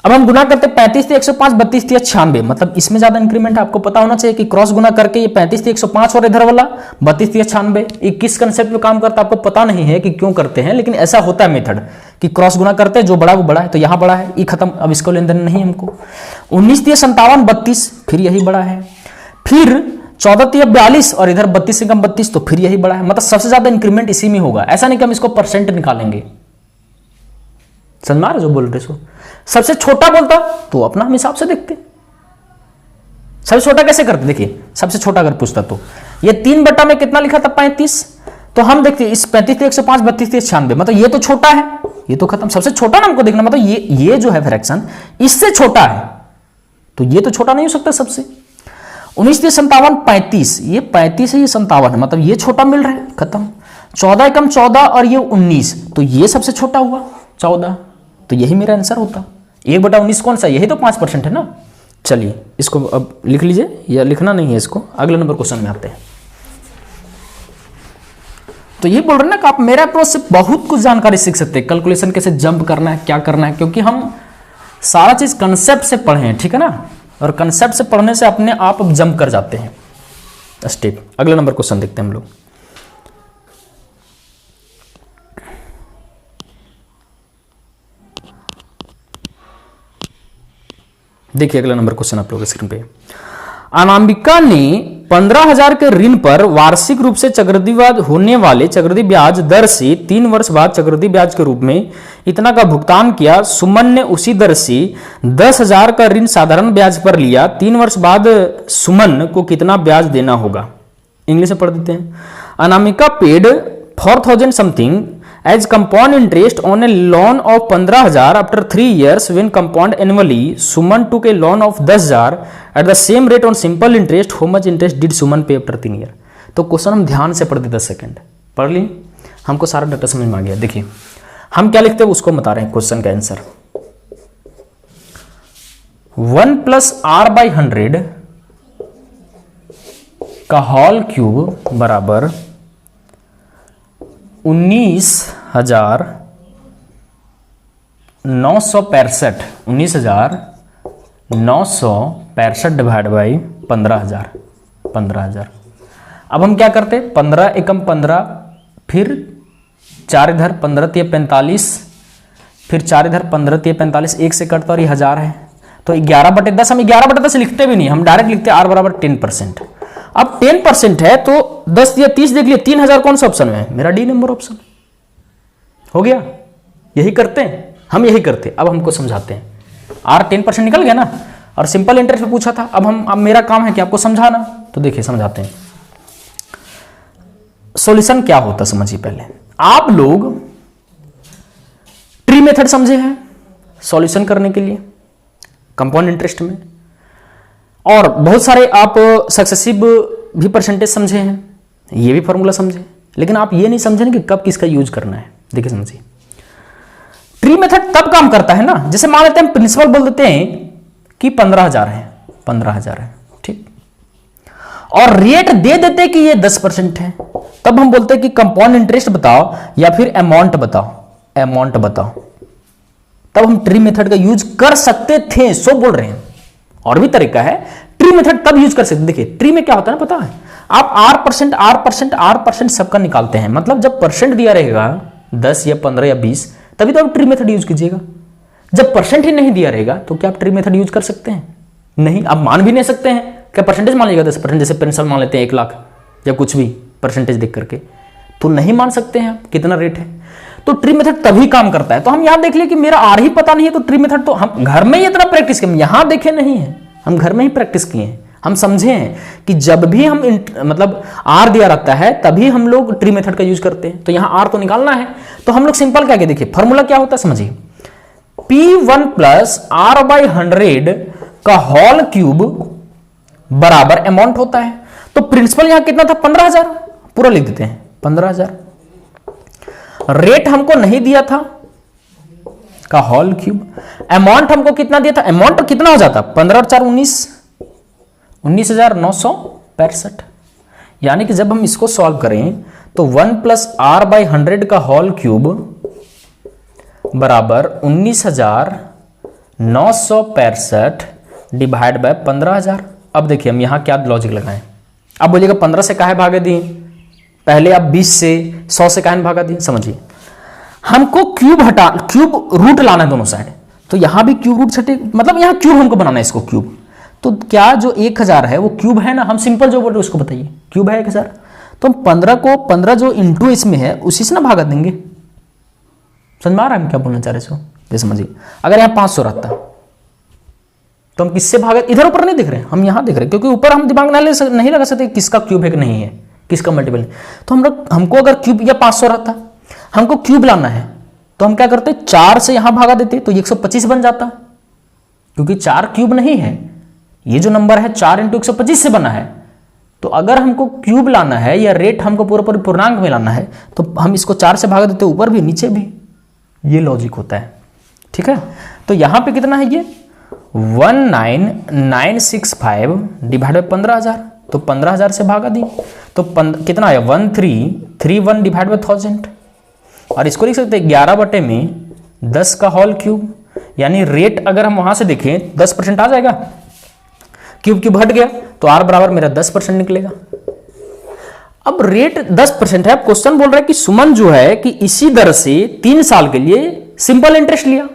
अब हम गुना करते 35 थी 105, 32 थी 96, मतलब इसमें ज्यादा इंक्रीमेंट है। आपको पता होना चाहिए कि क्रॉस गुना करके ये 35 थी 105 और इधर वाला 32 थी 96, ये किस कंसेप्ट पे काम करता है आपको पता नहीं है कि क्यों करते हैं, लेकिन ऐसा होता है मेथड कि क्रॉस गुना करते हैं, जो बड़ा वो बड़ा है, तो यहां बड़ा है, ये खत्म, अब इसको लेन देन नहीं हमको। 19 थी 57, 32, फिर यही बड़ा है, फिर 14 थी 42 और इधर 32 से कम 32, तो फिर यही बड़ा है। मतलब सबसे ज्यादा इंक्रीमेंट इसी में होगा, ऐसा नहीं कि हम इसको परसेंट निकालेंगे, समझ में आ रहा जो बोल रहे सो। सबसे छोटा बोलता तो अपना हम हिसाब से देखते, सबसे छोटा कैसे करते, देखिए सबसे छोटा अगर पूछता तो ये 3 में कितना लिखा था 35, तो हम देखते इस 35 थी 105, 32 थी 96, मतलब ये तो छोटा है, ये तो खत्म। सबसे छोटा ना हमको देखना, मतलब ये जो है फ्रैक्शन इससे छोटा है, तो ये तो छोटा नहीं हो सकता सबसे। 19 थी 57, 35, ये 35 है, ये 57 है, मतलब ये छोटा मिल रहा है, खत्म। 14 कम 14 और ये 19, तो ये सबसे छोटा हुआ 14, तो यही मेरा आंसर होता। 1/19 कौन सा, यही तो 5% है ना। चलिए इसको अब लिख लीजिए, या लिखना नहीं है इसको, अगले नंबर क्वेश्चन में आते हैं। तो ये बोल रहे ना कि आप मेरे अप्रोच से बहुत कुछ जानकारी सीख सकते हैं, कैलकुलेशन कैसे जंप करना है, क्या करना है, क्योंकि हम सारा चीज कंसेप्ट से पढ़े हैं, ठीक है ना, और कंसेप्ट से पढ़ने से अपने आप जंप कर जाते हैं स्टेप। अगले नंबर क्वेश्चन देखते हैं हम लोग। देखिए अगला नंबर क्वेश्चन आप लोग स्क्रीन पे। अनामिका ने 15,000 के ऋण पर वार्षिक रूप से चक्रवृद्धि होने वाले चक्रवृद्धि ब्याज दर से 3 वर्ष बाद चक्रवृद्धि ब्याज के रूप में इतना का भुगतान किया। सुमन ने उसी दर से 10,000 का ऋण साधारण ब्याज पर लिया। 3 वर्ष बाद सुमन को कितना ब्याज देना होगा। इंग्लिश में पढ़ देते हैं। Anamika paid 4,000 something as compound interest on a loan of 15,000 after 3 years when compound annually. Suman took a loan of 10,000 at the same rate on simple interest. How much interest did Suman pay after 3 years? तो question हम ध्यान से पढ़ते 10 second पढ़ ली, हमको सारा data समझ में आ गया। देखिए हम क्या लिखते हैं उसको बता रहे हैं क्वेश्चन का आंसर। 1 + r/100 का होल क्यूब बराबर 19,965 डिवाइड बाई 15,000। अब हम क्या करते 15 एकम 15, फिर 4 इधर 15 × 45, फिर 4 इधर 15 × 45, 1 से कटता और ये 1000 है, तो 11/10 हम 11/10 लिखते भी नहीं, हम डायरेक्ट लिखते r बराबर 10%। अब 10% है तो 10 या 30 देख लिया, 3,000 कौन सा ऑप्शन में है, मेरा डी नंबर ऑप्शन हो गया। यही करते हैं हम, यही करते। अब हमको समझाते हैं, r 10% निकल गया ना, और सिंपल इंटरेस्ट पे पूछा था। अब मेरा काम है कि आपको समझाना, तो देखिए समझाते हैं। सॉल्यूशन क्या होता समझिए। पहले आप लोग ट्री मेथड समझे हैं सॉल्यूशन करने के लिए कंपाउंड इंटरेस्ट में, और बहुत सारे आप सक्सेसिव भी परसेंटेज समझे हैं, ये भी फॉर्मूला समझे, लेकिन आप ये नहीं समझे कि कब किसका यूज करना है। देखिए समझिए, ट्री मेथड तब काम करता है ना, जैसे मान लेते हैं प्रिंसिपल बोल देते हैं कि 15,000 है, 15,000 है, ठीक। और रेट दे देते कि ये 10% है, तब हम बोलते कि कंपाउंड इंटरेस्ट बताओ या फिर अमाउंट बताओ, अमाउंट बताओ, तब हम ट्री मेथड का यूज कर सकते थे। सो बोल रहे हैं और भी तरीका है, ट्री मेथड तब यूज कर सकते। देखिए ट्री में क्या होता है ना, पता है आप R% सबका निकालते हैं, मतलब जब परसेंट दिया रहेगा 10 या 15 या 20, तभी तो आप ट्री मेथड यूज कीजिएगा। जब परसेंट ही नहीं दिया रहेगा तो क्या आप ट्री मेथड यूज कर सकते हैं? नहीं, आप मान भी नहीं सकते हैं। क्या परसेंटेज मान लीजिएगा 10%, जैसे पेंशन मान लेते हैं 1 लाख या कुछ भी परसेंटेज देख करके, तो नहीं मान सकते हैं आप कितना रेट है। तो ट्री मेथड तभी काम करता है। तो हम यहां देख लिए कि मेरा आर ही पता नहीं है, तो ट्री मेथड तो हम घर में ही इतना प्रैक्टिस किए, यहां देखे नहीं है, हम घर में ही प्रैक्टिस किए हैं। हम समझे हैं कि जब भी हम मतलब आर दिया रहता है तभी हम लोग ट्री मेथड का यूज करते हैं। तो यहां आर तो निकालना है, तो हम लोग सिंपल क्या, देखिए फॉर्मूला क्या होता है समझिए, P1 प्लस R/100 का होल क्यूब बराबर अमाउंट होता है। तो प्रिंसिपल यहां कितना था, 15,000, पूरा लिख देते हैं 15,000। रेट हमको नहीं दिया था का होल क्यूब, अमाउंट हमको कितना दिया था, अमाउंट तो कितना हो जाता, 15 और 4 19,965। यानी कि जब हम इसको सॉल्व करें तो 1 प्लस R/100 का होल क्यूब बराबर 19,965 डिवाइड बाय 15,000। अब देखिए हम यहां क्या लॉजिक लगाएं। अब बोलिएगा 15 से काहे भागे दिए, पहले आप 20 से 100 से काहे भागा दिए। समझिए हमको क्यूब रूट लाना है दोनों साइड, तो यहां भी क्यूब रूट छटे, मतलब यहां क्यूब हमको बनाना है इसको क्यूब। तो क्या जो 1000 है वो क्यूब है ना, हम सिंपल जो बोल रहे उसको बताइए, क्यूब है 1000, तो हम 15 को 15 जो इंटू इसमें है उसी से ना भागा देंगे। समझ में आ रहा है हम क्या बोलना चाह रहे हैं? ये समझिए अगर यहाँ 500 रहता तो हम किससे भागा, इधर ऊपर नहीं दिख रहे, हम यहां दिख रहे, क्योंकि ऊपर हम दिमाग नहीं लगा सकते किसका क्यूब है कि नहीं है, किसका मल्टीपल है। तो हमको अगर क्यूब या 500 रहता, हमको क्यूब लाना है, तो हम क्या करते, 4 से यहां भागा देते तो 125 बन जाता, क्योंकि 4 क्यूब नहीं है, ये जो नंबर है 4 × 125 से बना है। तो अगर हमको क्यूब लाना है या रेट हमको पूरा पूर्णांक में लाना है तो हम इसको 4 से भागा देते, ऊपर भी नीचे भी। ये लॉजिक होता है, ठीक है। तो यहां पे कितना है, ये 19,965 डिवाइड बाय 15,000, तो 15,000 से भागा दी तो कितना आया 1331 डिवाइड बाय 1000। और इसको लिख सकते हैं 11/10 का होल क्यूब, यानी रेट अगर हम वहां से देखें 10% आ जाएगा, क्यूब हट गया तो R बराबर मेरा 10% निकलेगा। अब रेट 10% है, अब क्वेश्चन बोल रहा है कि सुमन जो है कि इसी दर से 3 साल के लिए सिंपल इंटरेस्ट लिया,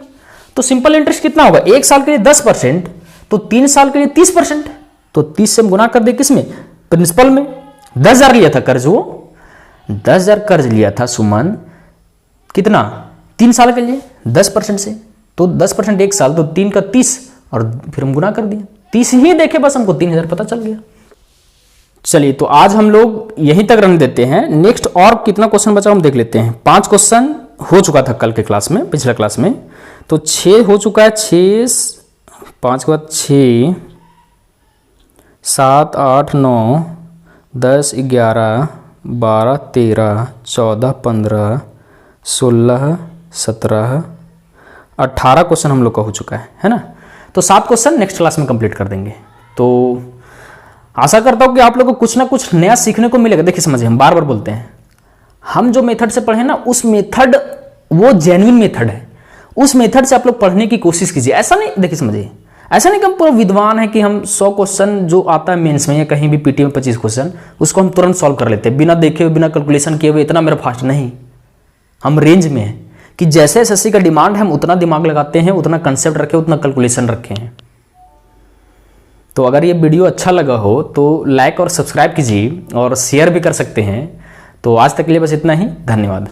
तो सिंपल इंटरेस्ट कितना होगा, 1 साल के लिए 10%, तो 3 साल के लिए 30%, तो 30 से हम गुना कर दे किसमें, प्रिंसिपल में। 10,000 लिया था कर्ज, वो 10,000 कर्ज लिया था सुमन, कितना 3 साल के लिए 10% से, तो 10% 1 साल, तो 3 का 30, और फिर हम गुना कर दिया 30 ही देखे, बस हमको 3,000 पता चल गया। चलिए तो आज हम लोग यहीं तक रख देते हैं, नेक्स्ट और कितना क्वेश्चन बचा हम देख लेते हैं। 5 क्वेश्चन हो चुका था कल के क्लास में, पिछले क्लास में, तो 6 हो चुका है, 6 5 के बाद 6 7 8 9 10 11 12 13 14 15 16 17 18 क्वेश्चन हम लोग का हो चुका है ना। तो 7 क्वेश्चन नेक्स्ट क्लास में कंप्लीट कर देंगे। तो आशा करता हूं कि आप लोगों को कुछ ना कुछ नया सीखने को मिलेगा। देखिए समझिए, हम बार बार बोलते हैं, हम जो मेथड से पढ़े ना, उस मेथड वो जेन्युइन मेथड है, उस मेथड से आप लोग पढ़ने की कोशिश कीजिए। ऐसा नहीं, देखिए समझिए, ऐसा नहीं कि हम पूरा विद्वान है कि हम 100 क्वेश्चन जो आता है मेंस में या कहीं भी पीटी में 25 क्वेश्चन, उसको हम तुरंत सॉल्व कर लेते हैं बिना देखे हुए, बिना कैलकुलेशन किए हुए। इतना मेरा फास्ट नहीं, हम रेंज में है कि जैसे एसएससी का डिमांड है हम उतना दिमाग लगाते हैं, उतना कंसेप्ट रखे, उतना कैलकुलेशन रखे हैं। तो अगर ये वीडियो अच्छा लगा हो तो लाइक और सब्सक्राइब कीजिए और शेयर भी कर सकते हैं। तो आज तक के लिए बस इतना ही, धन्यवाद।